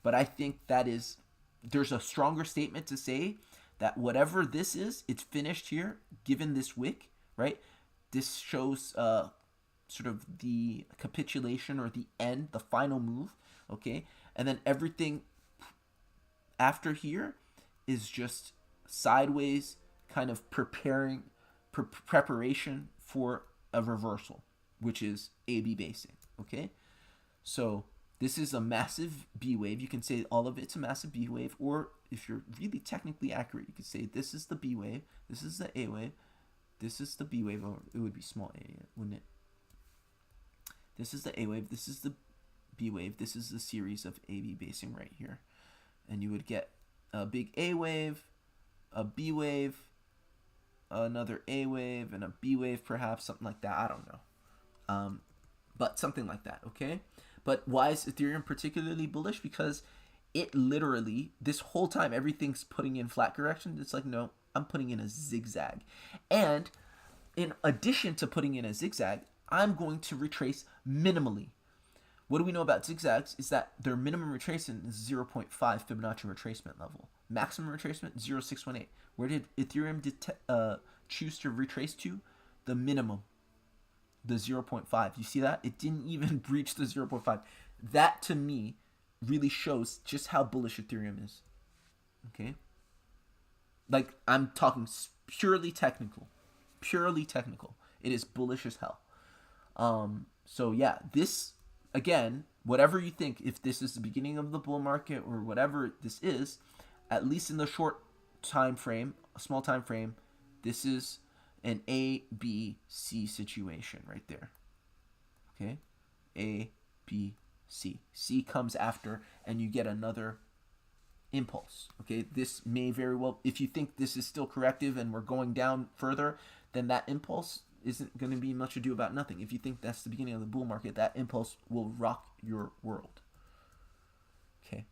but I think there's a stronger statement to say that whatever this is, it's finished here, given this wick, right? This shows sort of the capitulation or the end, the final move, okay? And then everything after here is just sideways kind of preparation for a reversal, which is A/B basing, okay? So this is a massive B wave. You can say all of it's a massive B wave, or if you're really technically accurate, you could say this is the B wave, this is the A wave, this is the B wave, or it would be small a, wouldn't it? This is the A wave, this is the B wave, this is the series of A/B basing right here. And you would get a big A wave, a B wave, another A wave, and a B wave perhaps, something like that. I don't know. But something like that, okay? But why is Ethereum particularly bullish? Because it literally, this whole time, everything's putting in flat correction. It's like, no, I'm putting in a zigzag. And in addition to putting in a zigzag, I'm going to retrace minimally. What do we know about zigzags is that their minimum retracement is 0.5 Fibonacci retracement level. Maximum retracement, 0.618. Where did Ethereum choose to retrace to? The minimum, the 0.5. You see that? It didn't even breach the 0.5. That, to me, really shows just how bullish Ethereum is. Okay? Like, I'm talking purely technical. Purely technical. It is bullish as hell. So, yeah, this again, whatever you think, if this is the beginning of the bull market or whatever this is, at least in the short time frame, a small time frame, this is an A, B, C situation right there. Okay? A, B, C. C comes after, and you get another impulse. Okay? This may very well, if you think this is still corrective and we're going down further, then that impulse isn't going to be much ado about nothing. If you think that's the beginning of the bull market, that impulse will rock your world. Okay.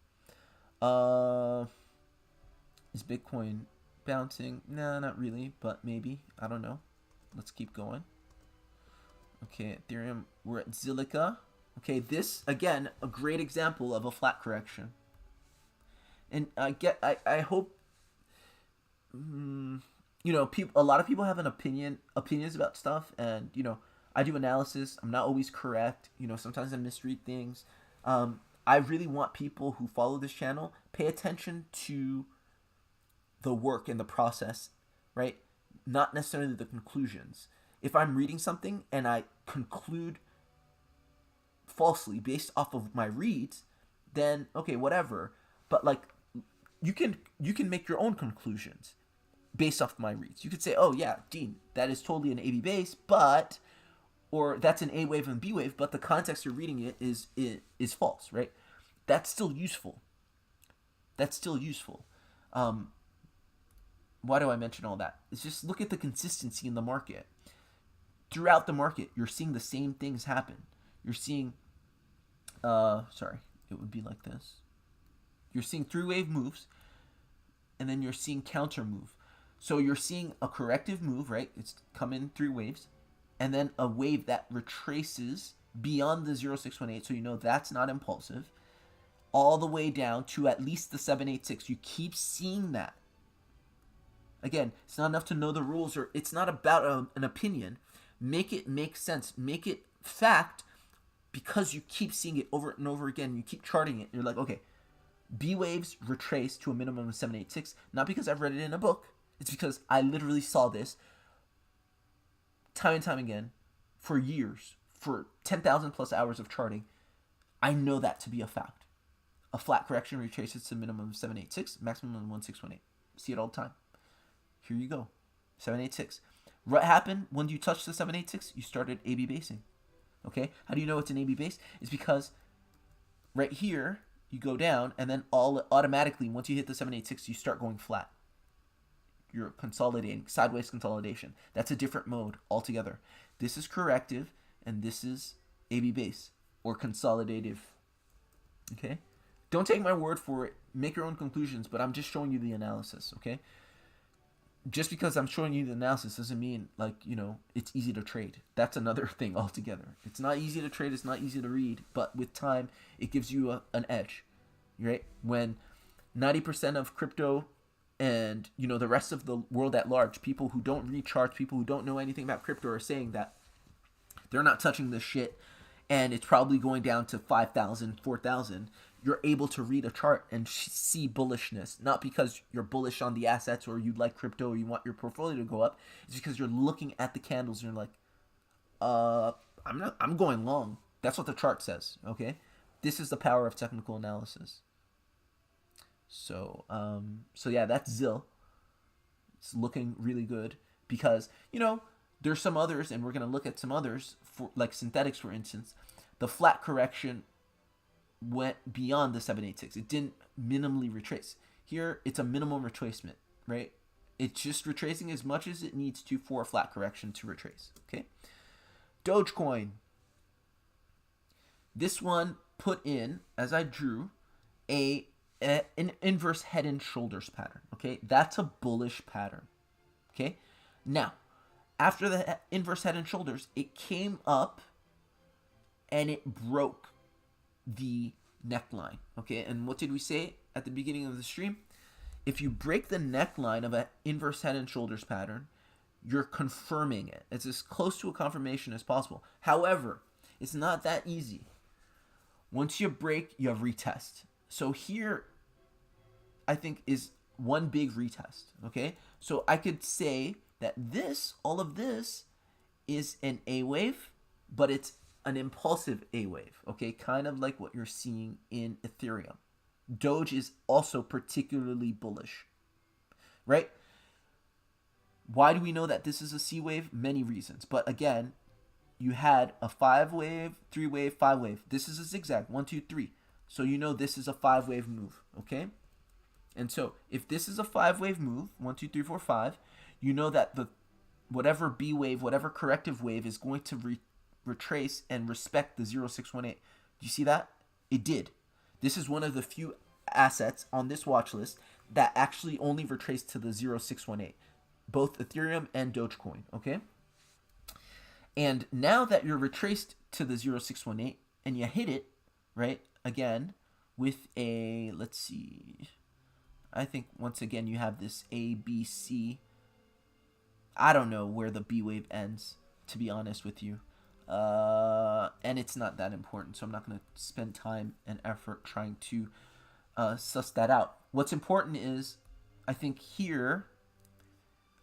Is Bitcoin bouncing? No, not really, but maybe. I don't know. Let's keep going. Okay, Ethereum, we're at Zilliqa. Okay, this, again, a great example of a flat correction. And I hope, a lot of people have opinions about stuff, and, I do analysis. I'm not always correct. Sometimes I misread things. I really want people who follow this channel pay attention to the work and the process, right? Not necessarily the conclusions. If I'm reading something and I conclude falsely based off of my reads, then okay, whatever. But like, you can make your own conclusions based off my reads. You could say, oh yeah, Dean, that is totally an AB base, but, or that's an A wave and B wave, but the context you're reading it is false, right? That's still useful. Why do I mention all that? It's just look at the consistency in the market. Throughout the market, you're seeing the same things happen. You're seeing, it would be like this. You're seeing three-wave moves, and then you're seeing counter move. So you're seeing a corrective move, right? It's come in 3 waves, and then a wave that retraces beyond the 0618, so you know that's not impulsive, all the way down to at least the 786. You keep seeing that. Again, it's not enough to know the rules, or it's not about an opinion. Make it make sense. Make it fact, because you keep seeing it over and over again. You keep charting it. You're like, okay, B waves retrace to a minimum of 786, not because I've read it in a book. It's because I literally saw this time and time again for years, for 10,000 plus hours of charting. I know that to be a fact. A flat correction retraces to a minimum of 786, maximum of 1618. See it all the time. Here you go, 786. What happened when you touched the 786? You started AB basing. Okay, how do you know it's an AB base? It's because right here you go down, and then automatically once you hit the 786, you start going flat. You're consolidating, sideways consolidation. That's a different mode altogether. This is corrective, and this is AB base or consolidative. Okay, don't take my word for it. Make your own conclusions, but I'm just showing you the analysis. Okay. Just because I'm showing you the analysis doesn't mean, it's easy to trade. That's another thing altogether. It's not easy to trade. It's not easy to read. But with time, it gives you an edge, right? When 90% of crypto and, the rest of the world at large, people who don't read charts, people who don't know anything about crypto are saying that they're not touching this shit and it's probably going down to 5,000, 4,000. You're able to read a chart and see bullishness, not because you're bullish on the assets or you like crypto or you want your portfolio to go up. It's because you're looking at the candles and you're like, I'm going long. That's what the chart says. Okay, this is the power of technical analysis. So yeah, that's ZIL. It's looking really good because there's some others, and we're gonna look at some others for like synthetics, for instance. The flat correction went beyond the 786. It didn't minimally retrace. Here, it's a minimum retracement, right? It's just retracing as much as it needs to for a flat correction to retrace, okay? Dogecoin. This one put in, as I drew, an inverse head and shoulders pattern, okay? That's a bullish pattern, okay? Now, after the inverse head and shoulders, it came up and it broke the neckline, okay? And what did we say at the beginning of the stream? If you break the neckline of an inverse head and shoulders pattern, you're confirming it. It's as close to a confirmation as possible. However, it's not that easy. Once you break, you have retest. So here, I think, is one big retest, okay? So I could say that all of this is an A wave, but it's an impulsive A wave, okay? Kind of like what you're seeing in Ethereum. Doge is also particularly bullish, right? Why do we know that this is a C wave? Many reasons. But again, you had a 5 wave, 3 wave, 5 wave. This is a zigzag, 1, 2, 3. So you know this is a 5 wave move, okay? And so if this is a 5 wave move, 1, 2, 3, 4, 5, you know that the whatever B wave, whatever corrective wave is going to retrace and respect the 0618. Do you see that? It did. This is one of the few assets on this watch list that actually only retraced to the 0618. Both Ethereum and Dogecoin, okay? And now that you're retraced to the 0618 and you hit it, right, again, with a, let's see, I think once again you have this A, B, C. I don't know where the B wave ends, to be honest with you. And it's not that important, so I'm not going to spend time and effort trying to suss that out. What's important is, I think here,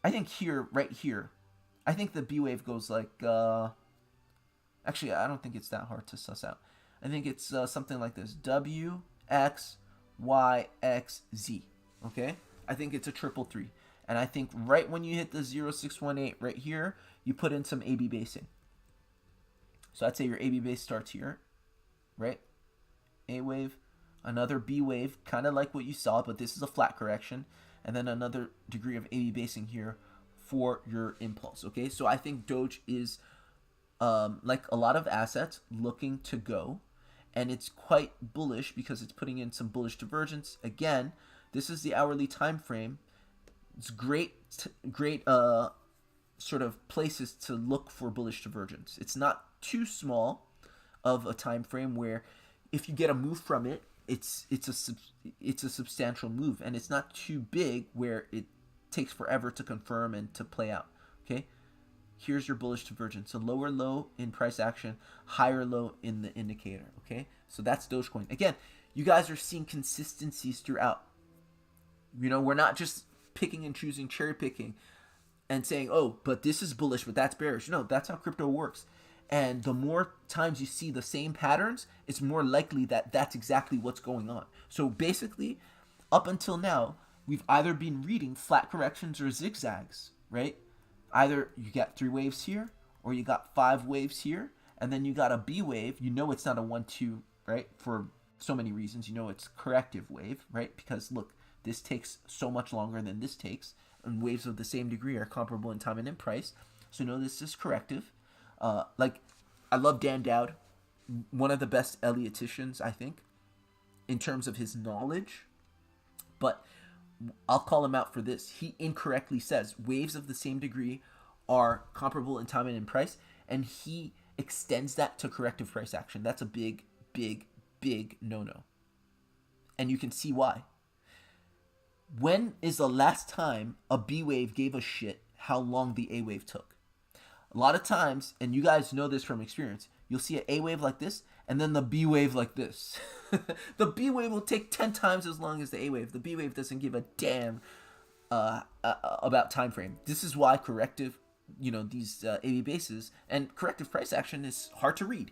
right here, I think the B wave goes like, actually, I don't think it's that hard to suss out. I think it's something like this, W, X, Y, X, Z, okay? I think it's a 333. And I think right when you hit the 0618 right here, you put in some AB basing. So I'd say your AB base starts here, right? A wave, another B wave, kind of like what you saw, but this is a flat correction. And then another degree of AB basing here for your impulse, okay? So I think Doge is, like a lot of assets, looking to go. And it's quite bullish because it's putting in some bullish divergence. Again, this is the hourly time frame. It's great sort of places to look for bullish divergence. It's not too small of a time frame where if you get a move from it, it's a substantial move, and it's not too big where it takes forever to confirm and to play out. Okay, here's your bullish divergence: a lower low in price action, higher low in the indicator. Okay, so that's Dogecoin. Again, you guys are seeing consistencies throughout. You know, we're not just picking and choosing, cherry picking, and saying, oh, but this is bullish, but that's bearish. No, that's how crypto works. And the more times you see the same patterns, it's more likely that that's exactly what's going on. So basically, up until now, we've either been reading flat corrections or zigzags, right? Either you got 3 waves here, or you got 5 waves here, and then you got a B wave. You know it's not a 1-2, right? For so many reasons. You know it's corrective wave, right? Because look, this takes so much longer than this takes, and waves of the same degree are comparable in time and in price. So no, this is corrective. Like, I love Dan Dowd, one of the best Elliottians, I think, in terms of his knowledge. But I'll call him out for this. He incorrectly says waves of the same degree are comparable in time and in price, and he extends that to corrective price action. That's a big, big, big no-no. And you can see why. When is the last time a B wave gave a shit how long the A wave took? A lot of times, and you guys know this from experience, you'll see an A wave like this, and then the B wave like this. The B wave will take 10 times as long as the A wave. The B wave doesn't give a damn about time frame. This is why corrective, these AB bases and corrective price action is hard to read.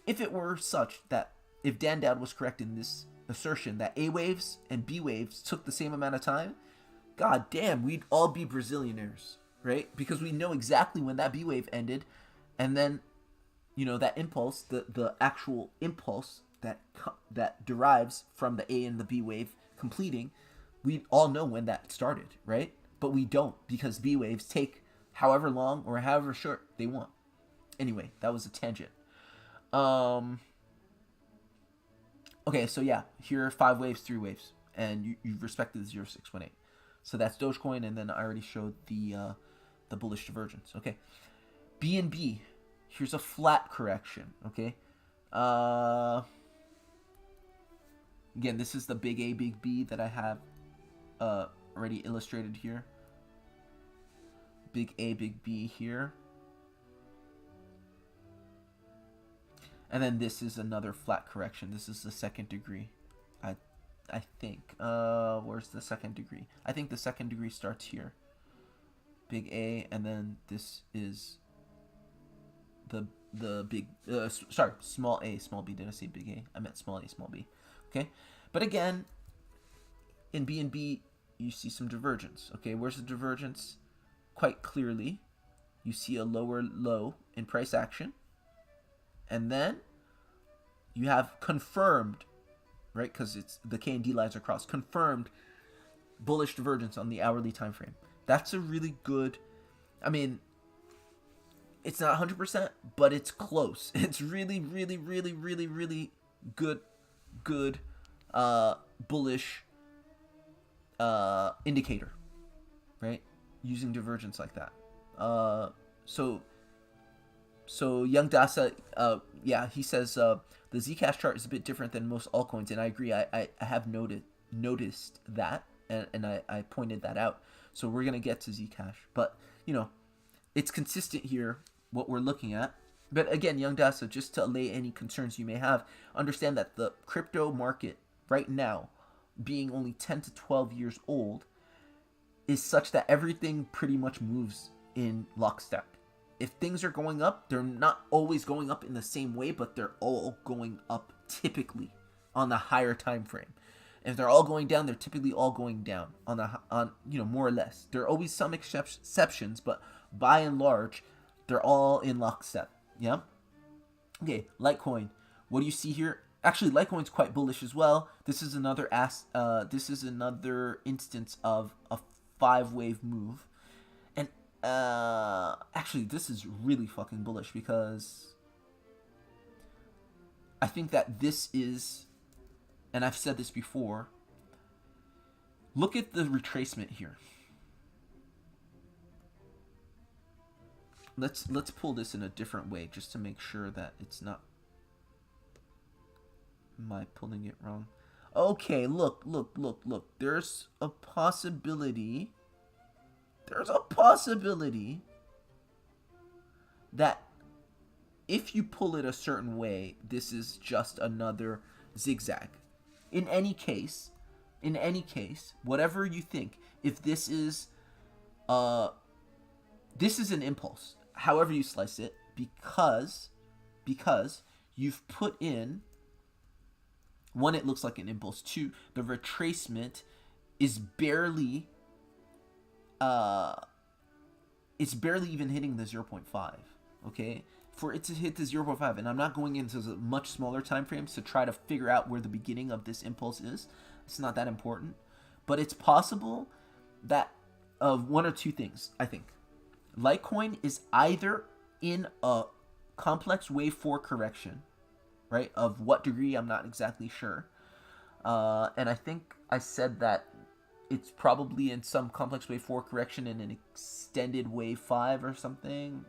If it were such that if Dan Dowd was correct in this assertion that A waves and B waves took the same amount of time, god damn, we'd all be Brazilianaires, right? Because we know exactly when that B wave ended, and then that impulse, the actual impulse that derives from the A and the B wave completing, we all know when that started, right? But we don't, because B waves take however long or however short they want. Anyway, that was a tangent. Okay, so yeah, here are 5 waves, 3 waves, and you've respected the 0618. So that's Dogecoin, and then I already showed the bullish divergence. Okay, BNB, here's a flat correction. Okay, again, this is the big A, big B that I have already illustrated here. Big A, big B here. And then this is another flat correction. This is the second degree. I think. Where's the second degree? I think the second degree starts here. Big A, and then this is the the big sorry, small a small b. Did I say big A? I meant small a small b. Okay, but again, in BNB you see some divergence. Okay, where's the divergence? Quite clearly, you see a lower low in price action, and then you have confirmed, right? Because it's the K and D lines are crossed. Confirmed bullish divergence on the hourly time frame. That's a really good. I mean, it's not 100%, but it's close. It's really, really, really, really, really good, bullish indicator, right? Using divergence like that. So Young Dasa, yeah, he says the Zcash chart is a bit different than most altcoins, and I agree. I have noticed that, and I pointed that out. So we're gonna get to Zcash, but it's consistent here what we're looking at. But again, Young Dasa, just to allay any concerns you may have, understand that the crypto market right now, being only 10 to 12 years old, is such that everything pretty much moves in lockstep. If things are going up, they're not always going up in the same way, but they're all going up typically on the higher time frame. If they're all going down, they're typically all going down on more or less. There are always some exceptions, but by and large, they're all in lockstep. Yeah. Okay, Litecoin. What do you see here? Actually, Litecoin's quite bullish as well. This is another instance of a 5-wave move. And actually, this is really fucking bullish because I think that this is, and I've said this before, look at the retracement here. Let's pull this in a different way just to make sure that it's not. Am I pulling it wrong? Okay, look. There's a possibility that if you pull it a certain way, this is just another zigzag. In any case, whatever you think, if this is an impulse, however you slice it, because you've put in, one, it looks like an impulse. Two, the retracement is barely even hitting the 0.5. Okay, for it to hit the 0.5, and I'm not going into much smaller time frames to try to figure out where the beginning of this impulse is. It's not that important, but it's possible that of one or two things. I think Litecoin is either in a complex wave 4 correction, right? Of what degree, I'm not exactly sure. And I think I said that it's probably in some complex wave 4 correction in an extended wave 5 or something.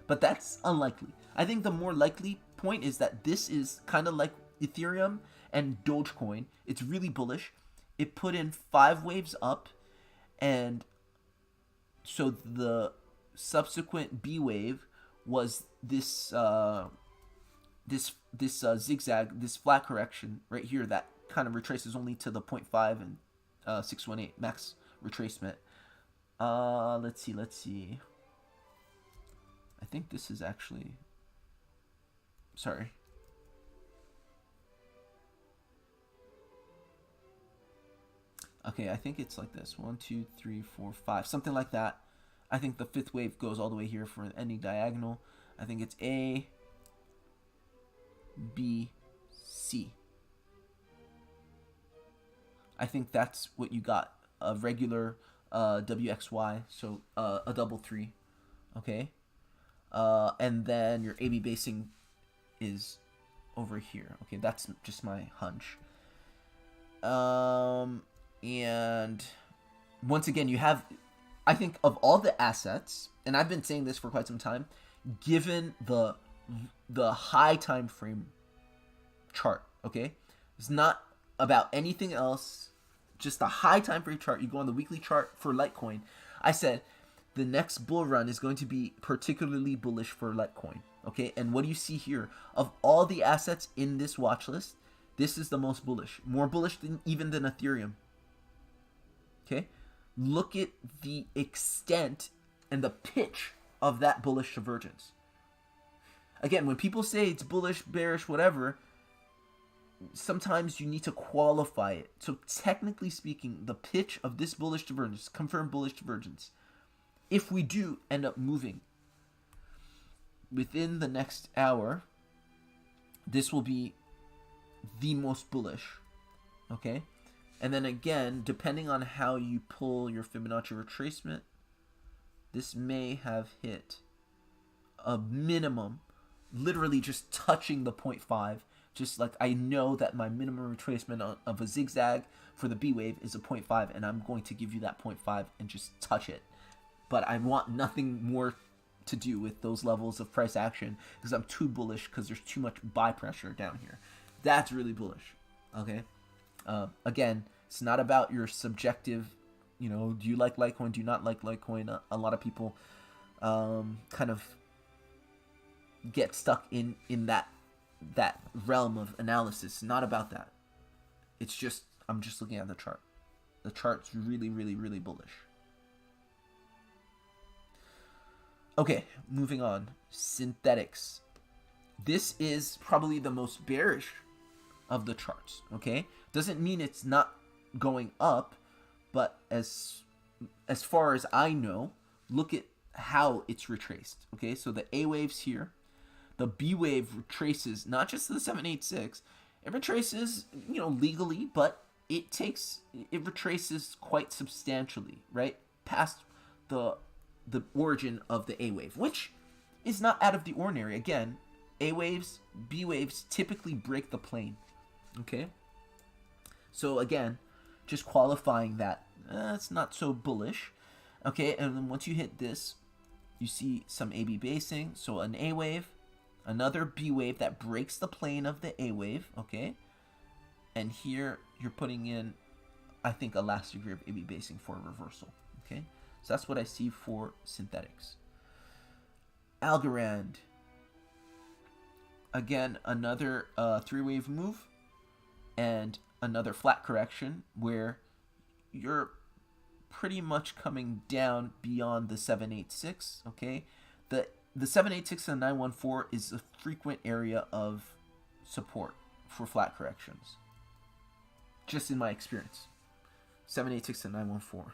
But that's unlikely. I think the more likely point is that this is kind of like Ethereum and Dogecoin. It's really bullish. It put in 5 waves up, and so the subsequent B wave was this zigzag, this flat correction right here that kind of retraces only to the 0.5 and 618 max retracement. Let's see. I think this is actually, sorry. Okay, I think it's like this. 1, 2, 3, 4, 5, something like that. I think the 5th wave goes all the way here for an ending diagonal. I think it's A, B, C. I think that's what you got. A regular WXY, so a double 3. Okay. And then your AB basing is over here. Okay, that's just my hunch. And once again, you have, I think, of all the assets, and I've been saying this for quite some time, given the high time frame chart, okay? It's not about anything else, just the high time frame chart. You go on the weekly chart for Litecoin. I said the next bull run is going to be particularly bullish for Litecoin, okay? And what do you see here? Of all the assets in this watch list, this is the most bullish. More bullish than even than Ethereum. Okay? Look at the extent and the pitch of that bullish divergence. Again, when people say it's bullish, bearish, whatever, sometimes you need to qualify it. So technically speaking, the pitch of this bullish divergence, confirmed bullish divergence, if we do end up moving within the next hour, this will be the most bullish, okay? And then again, depending on how you pull your Fibonacci retracement, this may have hit a minimum, literally just touching the 0.5. Just like I know that my minimum retracement of a zigzag for the B wave is a 0.5, and I'm going to give you that 0.5 and just touch it. But I want nothing more to do with those levels of price action because I'm too bullish because there's too much buy pressure down here. That's really bullish, okay? Again, it's not about your subjective, do you like Litecoin, do you not like Litecoin? A lot of people kind of get stuck in that realm of analysis. It's not about that. It's just, I'm just looking at the chart. The chart's really, really, really bullish. Okay, moving on. Synthetics. This is probably the most bearish of the charts, okay? Doesn't mean it's not going up, but as far as I know, look at how it's retraced, okay? So the A wave's here. The B wave retraces not just the 786, it retraces, legally, but it retraces quite substantially, right? Past the origin of the A wave, which is not out of the ordinary. Again, A waves, B waves typically break the plane, okay? So again, just qualifying that, it's not so bullish, okay? And then once you hit this, you see some AB basing, so an A wave, another B wave that breaks the plane of the A wave, okay? And here you're putting in, I think, a last degree of AB basing for a reversal, okay? So that's what I see for synthetics. Algorand. Again, another three-wave move and another flat correction where you're pretty much coming down beyond the 786, okay? The 786 and 914 is a frequent area of support for flat corrections. Just in my experience. 786 and 914.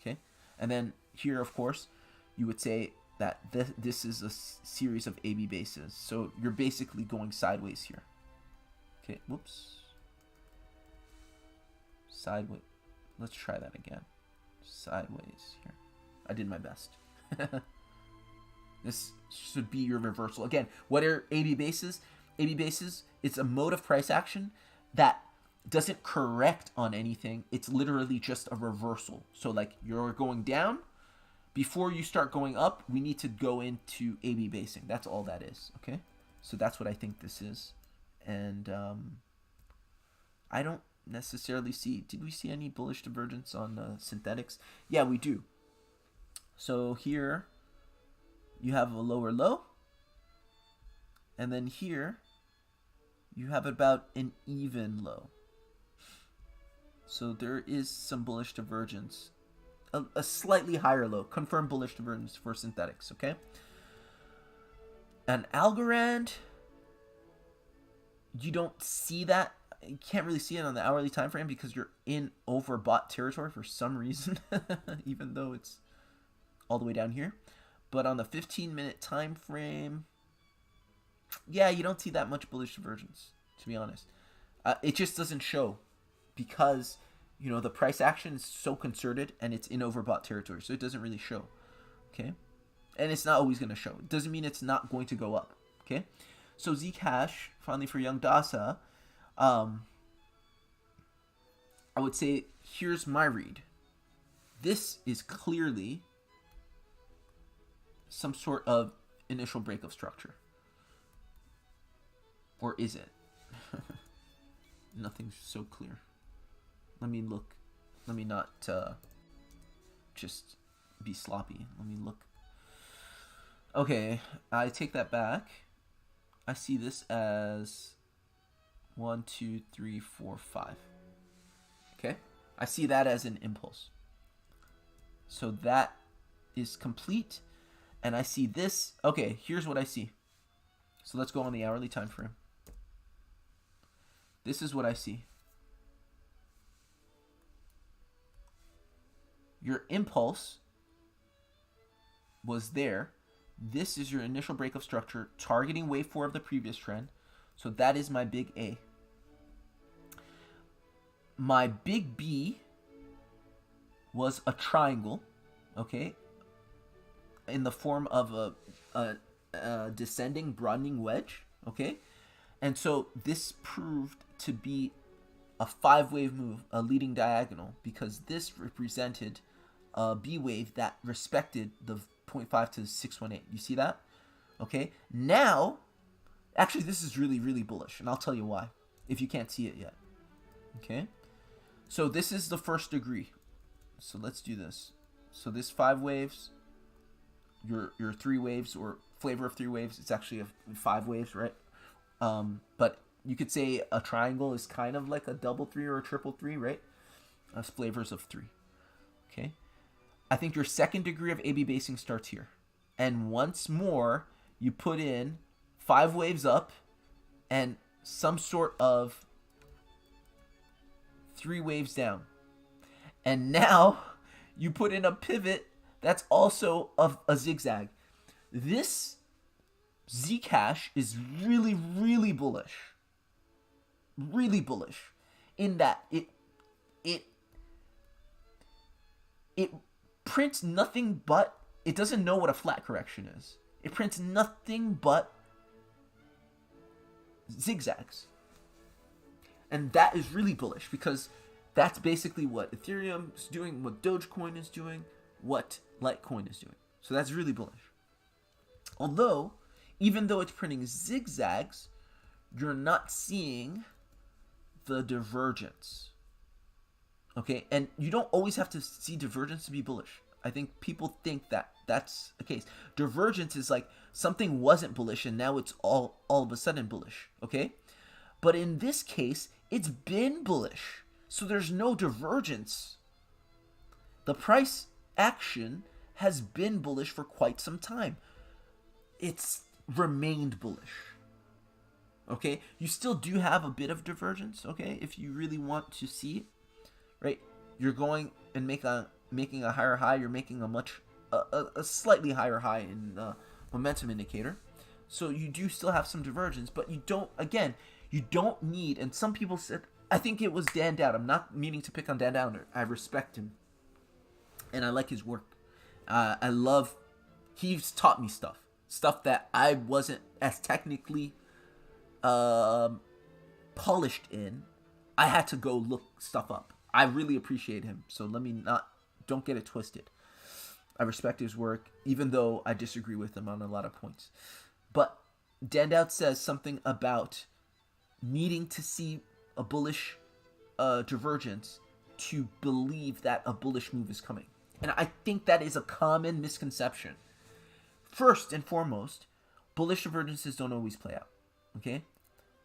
Okay? And then here, of course, you would say that this is a series of AB bases. So you're basically going sideways here. Okay, whoops. Sideways. Let's try that again. Sideways here. I did my best. This should be your reversal. Again, what are AB bases? AB bases, it's a mode of price action that doesn't correct on anything. It's literally just a reversal. So like you're going down. Before you start going up, we need to go into AB basing. That's all that is, okay? So that's what I think this is. And I don't necessarily see, did we see any bullish divergence on synthetics? Yeah, we do. So here you have a lower low, and then here you have about an even low. So there is some bullish divergence, a slightly higher low, confirmed bullish divergence for synthetics, okay? And Algorand, you don't see that. You can't really see it on the hourly time frame because you're in overbought territory for some reason, even though it's all the way down here. But on the 15-minute time frame, yeah, you don't see that much bullish divergence, to be honest. It just doesn't show because, the price action is so concerted and it's in overbought territory, so it doesn't really show, okay? And it's not always going to show. It doesn't mean it's not going to go up, okay? So Zcash, finally for Young Dasa, I would say here's my read. This is clearly some sort of initial breakup structure. Or is it? Nothing's so clear. Let me look. Let me not just be sloppy. Let me look. Okay, I take that back. I see this as 1, 2, 3, 4, 5. Okay? I see that as an impulse. So that is complete. and I see this. Okay, here's what I see. So let's go on the hourly time frame. This is what I see. Your impulse was there. This is your initial breakup structure targeting wave 4 of the previous trend. So that is my big A. My big B was a triangle, okay, in the form of a descending broadening wedge, okay? And so this proved to be a 5-wave move, a leading diagonal, because this represented a B wave that respected the 0.5 to 618. You see that? Okay. Now, actually, this is really, really bullish, and I'll tell you why, if you can't see it yet. Okay. So this is the first degree. So let's do this. So this 5 waves, your 3 waves, or flavor of 3 waves, it's actually 5 waves, right? But you could say a triangle is kind of like a double 3 or a triple 3, right? As flavors of 3. Okay. I think your second degree of AB basing starts here. And once more, you put in 5 waves up and some sort of 3 waves down. And now you put in a pivot that's also of a zigzag. This Zcash is really, really bullish. Really bullish. In that it prints nothing but, it doesn't know what a flat correction is. It prints nothing but zigzags. And that is really bullish because that's basically what Ethereum is doing, what Dogecoin is doing, what Litecoin is doing. So that's really bullish. Although, even though it's printing zigzags, you're not seeing the divergence. Okay, and you don't always have to see divergence to be bullish. I think people think that that's the case. Divergence is like something wasn't bullish and now it's all of a sudden bullish. Okay, but in this case, it's been bullish, so there's no divergence. The price action has been bullish for quite some time. It's remained bullish. Okay, you still do have a bit of divergence. Okay, if you really want to see it. Right, you're going and making a higher high. You're making a slightly higher high in the momentum indicator. So you do still have some divergence, but you don't. Again, you don't need. And some people said, I think it was Dan Dowd. I'm not meaning to pick on Dan Dowd. I respect him, and I like his work. I love. He's taught me stuff that I wasn't as technically polished in. I had to go look stuff up. I really appreciate him, so don't get it twisted. I respect his work, even though I disagree with him on a lot of points. But Dan Dowd says something about needing to see a bullish divergence to believe that a bullish move is coming. And I think that is a common misconception. First and foremost, bullish divergences don't always play out, okay?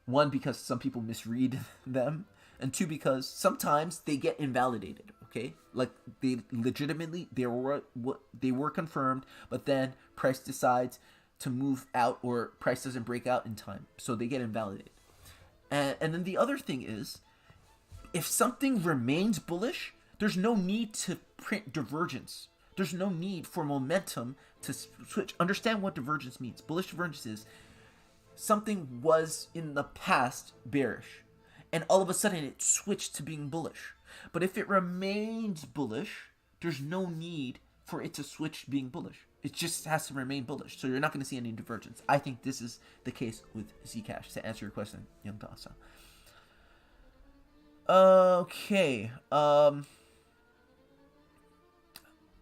1, because some people misread them. And 2, because sometimes they get invalidated, okay? Like, they legitimately, they were confirmed, but then price decides to move out or price doesn't break out in time. So they get invalidated. And then the other thing is, if something remains bullish, there's no need to print divergence. There's no need for momentum to switch. Understand what divergence means. Bullish divergence is something was in the past bearish, and all of a sudden it switched to being bullish. But if it remains bullish, there's no need for it to switch being bullish. It just has to remain bullish. So you're not going to see any divergence. I think this is the case with Zcash, to answer your question, Young Dasa. Okay.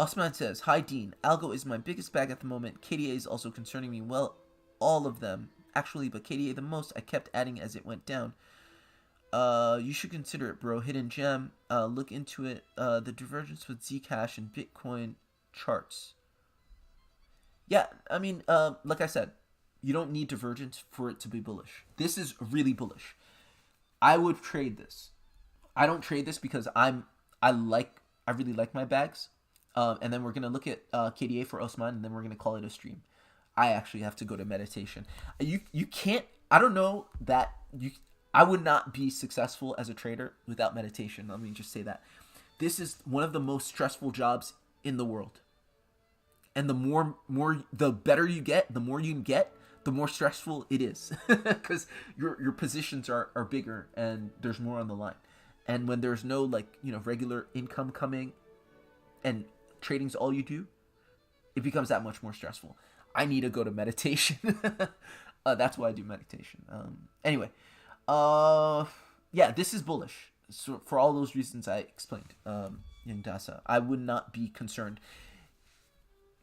Osman says, hi Dean, Algo is my biggest bag at the moment. KDA is also concerning me. Well, all of them, actually, but KDA the most. I kept adding as it went down. You should consider it, bro. Hidden gem. Look into it. The divergence with Zcash and Bitcoin charts. Yeah, I mean, like I said, you don't need divergence for it to be bullish. This is really bullish. I would trade this. I don't trade this because I really like my bags. And then we're gonna look at KDA for Osman, and then we're gonna call it a stream. I actually have to go to meditation. You can't. I don't know that you. I would not be successful as a trader without meditation. Let me just say that. This is one of the most stressful jobs in the world. And the better you get, the more you can get, the more stressful it is. Because your positions are bigger and there's more on the line. And when there's no regular income coming and trading's all you do, it becomes that much more stressful. I need to go to meditation. That's why I do meditation. Anyway, yeah, this is bullish. So for all those reasons I explained, Young Dasa, I would not be concerned.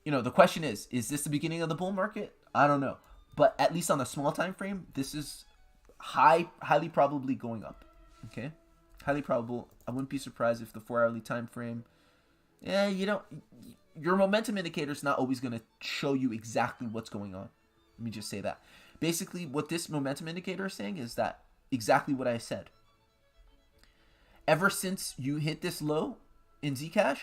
The question is this the beginning of the bull market? I don't know. But at least on the small time frame, this is highly probably going up. Okay? Highly probable. I wouldn't be surprised if the 4-hourly time frame, your momentum indicator is not always going to show you exactly what's going on. Let me just say that. Basically, what this momentum indicator is saying is that exactly what I said. Ever since you hit this low in Zcash,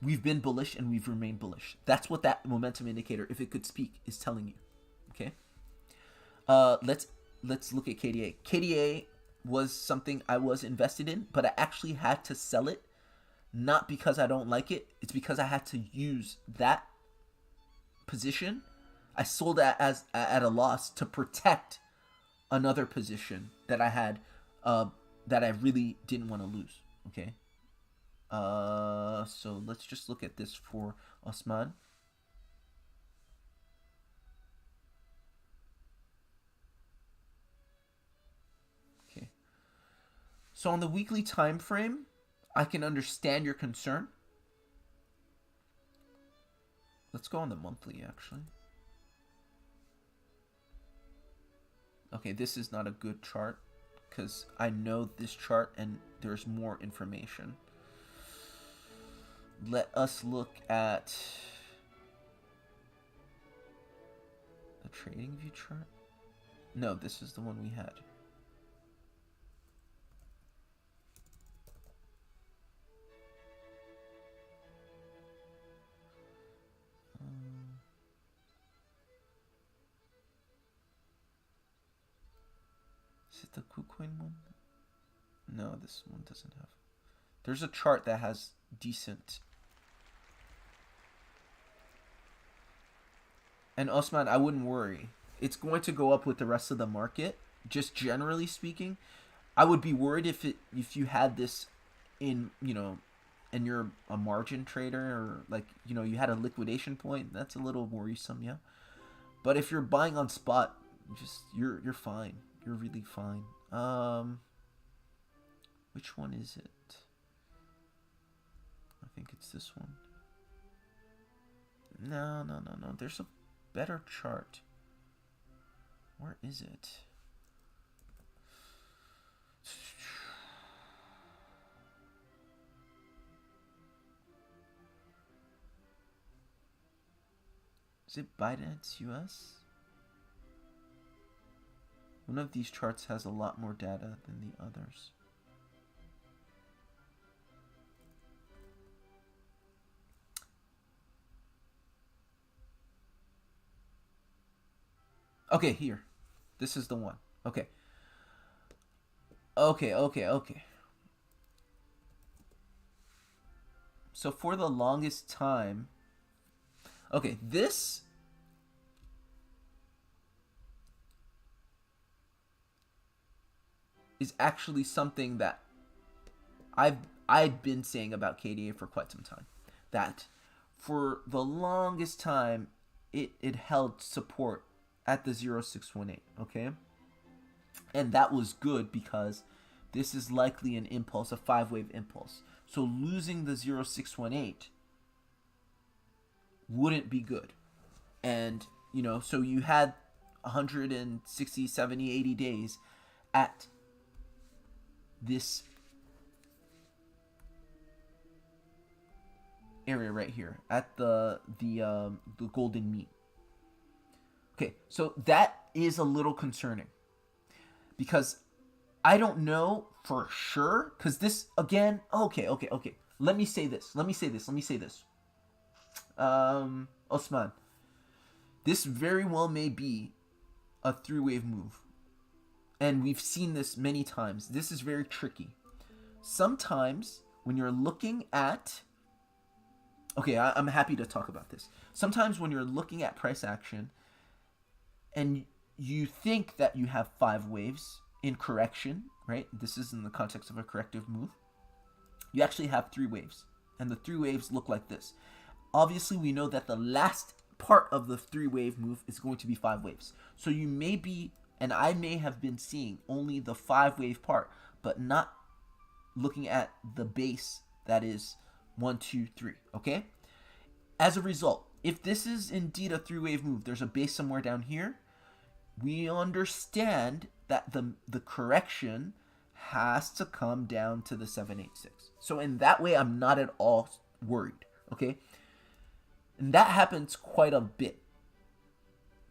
we've been bullish and we've remained bullish. That's what that momentum indicator, if it could speak, is telling you. Okay. Let's look at KDA. KDA was something I was invested in, but I actually had to sell it, not because I don't like it. It's because I had to use that position. I sold that at a loss to protect another position that I had, that I really didn't want to lose. Okay. So let's just look at this for Osman. Okay. So on the weekly time frame, I can understand your concern. Let's go on the monthly, actually. Okay, this is not a good chart because I know this chart and there's more information. Let us look at the trading view chart. No, this is the one we had. Is it the KuCoin one? No, this one doesn't have. There's a chart that has decent. And Osman, I wouldn't worry. It's going to go up with the rest of the market. Just generally speaking, I would be worried if you had this in, and you're a margin trader, or you had a liquidation point. That's a little worrisome, yeah. But if you're buying on spot, you're fine. You're really fine. Which one is it? I think it's this one. No. There's a better chart. Where is it? Is it Binance US? One of these charts has a lot more data than the others. Okay, here. This is the one. Okay. So for the longest time... Okay, this... is actually something that I've been saying about KDA for quite some time. That for the longest time, it held support at the 0618, okay? And that was good because this is likely an impulse, a 5-wave impulse. So losing the 0618 wouldn't be good. And, so you had 160, 70, 80 days at this area right here at the golden mean. Okay, so that is a little concerning because I don't know for sure, because this again. Okay. Let me say this. Osman, this very well may be a three-wave move. And we've seen this many times. This is very tricky. Sometimes when you're looking at... Okay, I'm happy to talk about this. Sometimes when you're looking at price action and you think that you have 5 waves in correction, right? This is in the context of a corrective move. You actually have 3 waves. And the 3 waves look like this. Obviously, we know that the last part of the 3-wave move is going to be 5 waves. So you may be, and I may have been seeing only the 5-wave part, but not looking at the base that is 1, 2, 3, okay? As a result, if this is indeed a 3-wave move, there's a base somewhere down here, we understand that the correction has to come down to the 786. So in that way, I'm not at all worried, okay? And that happens quite a bit.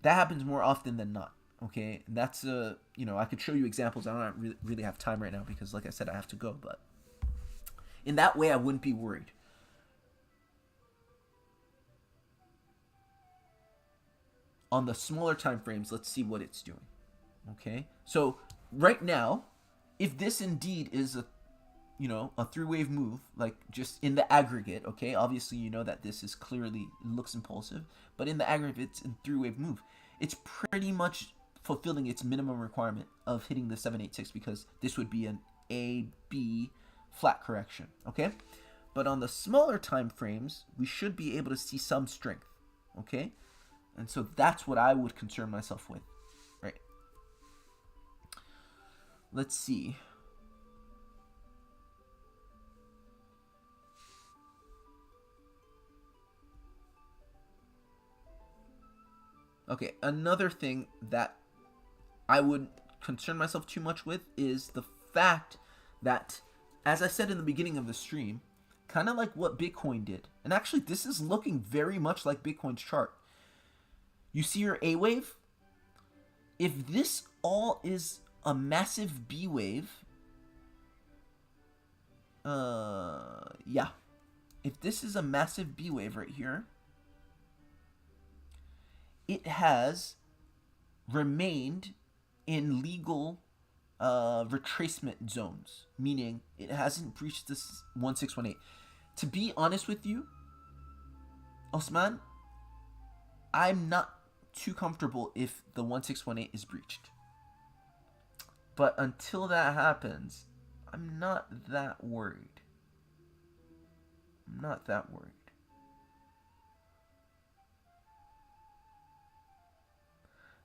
That happens more often than not, okay? And that's, I could show you examples. I don't really have time right now because, like I said, I have to go. But in that way, I wouldn't be worried. On the smaller time frames, let's see what it's doing, okay? So right now, if this indeed is a 3-wave move, like just in the aggregate, okay? Obviously, you know that this is clearly looks impulsive, but in the aggregate, it's a 3-wave move. It's pretty much fulfilling its minimum requirement of hitting the 786 because this would be an A, B flat correction, okay? But on the smaller time frames, we should be able to see some strength, okay? And so that's what I would concern myself with, right? Let's see. Okay, another thing that I would concern myself too much with is the fact that, as I said in the beginning of the stream, kind of like what Bitcoin did. And actually, this is looking very much like Bitcoin's chart. You see your A wave? If this all is a massive B wave, yeah. If this is a massive B wave right here, it has remained in legal retracement zones, meaning it hasn't breached this 1618. To be honest with you, Osman, I'm not too comfortable if the 1618 is breached. But until that happens, I'm not that worried. I'm not that worried.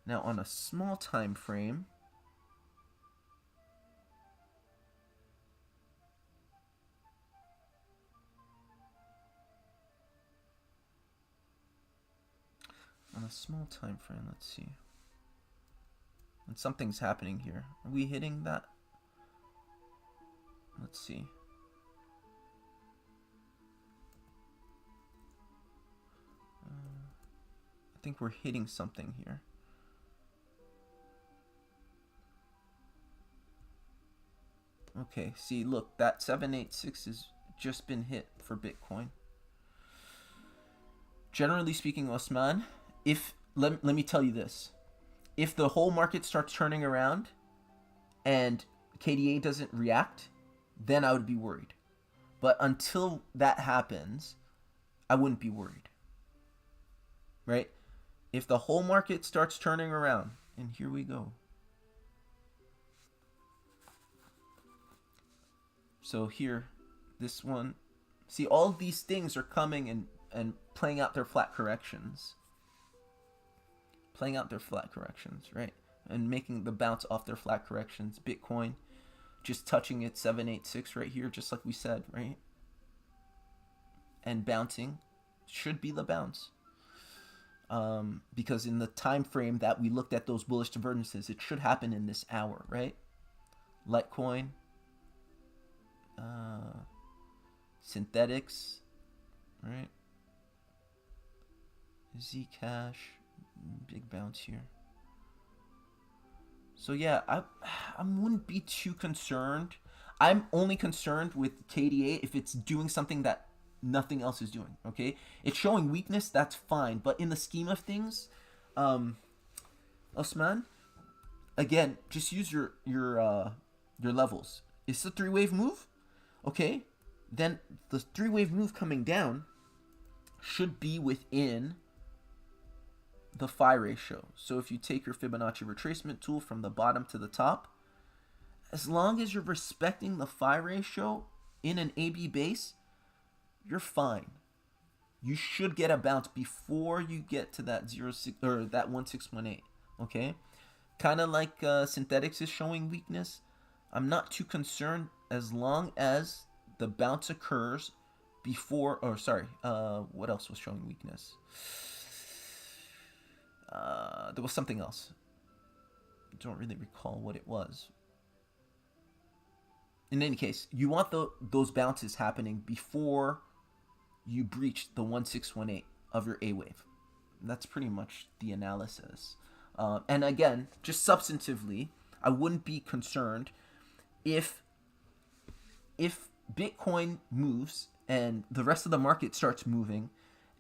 Now on a small time frame, let's see. And something's happening here. Are we hitting that? Let's see. I think we're hitting something here. Okay, see, look, that 786 has just been hit for Bitcoin. Generally speaking, Osman, let me tell you this. If the whole market starts turning around and KDA doesn't react, then I would be worried. But until that happens, I wouldn't be worried. Right? If the whole market starts turning around, and here we go. So here, this one, see, all of these things are coming and playing out their flat corrections. Playing out their flat corrections, right? And making the bounce off their flat corrections. Bitcoin just touching its 786 right here, just like we said, right? And bouncing should be the bounce. Because in the time frame that we looked at those bullish divergences, it should happen in this hour, right? Litecoin, synthetics, right? Zcash, big bounce here. So yeah, I wouldn't be too concerned. I'm only concerned with KDA if it's doing something that nothing else is doing. Okay, it's showing weakness. That's fine, but in the scheme of things, Osman, again, just use your levels. It's a 3-wave move. Okay, then the 3-wave move coming down should be within the phi ratio. So if you take your Fibonacci retracement tool from the bottom to the top, as long as you're respecting the phi ratio in an AB base, you're fine. You should get a bounce before you get to that 0.6 or that 1618. Okay, kind of like synthetics is showing weakness. I'm not too concerned as long as the bounce occurs before, or sorry, what else was showing weakness? There was something else. I don't really recall what it was. In any case, you want those bounces happening before you breach the 1618 of your A wave. That's pretty much the analysis. And again, just substantively, I wouldn't be concerned if Bitcoin moves and the rest of the market starts moving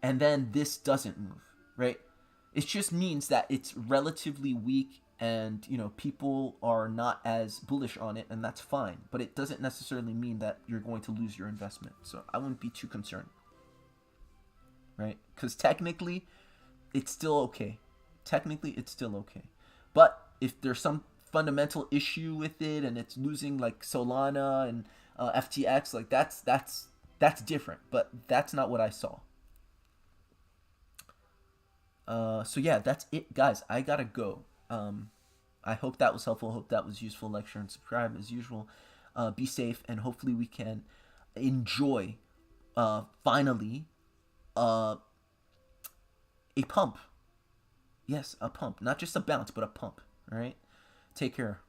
and then this doesn't move, right? It just means that it's relatively weak and, you know, people are not as bullish on it, and that's fine. But it doesn't necessarily mean that you're going to lose your investment. So I wouldn't be too concerned, right? Because technically, it's still okay. Technically, it's still okay. But if there's some fundamental issue with it and it's losing like Solana and FTX, like that's different. But that's not what I saw. So yeah, that's it, guys. I gotta go. I hope that was helpful. Hope that was useful. Like, share, and subscribe as usual. Be safe, and hopefully we can enjoy finally a pump. Yes, a pump. Not just a bounce, but a pump. All right? Take care.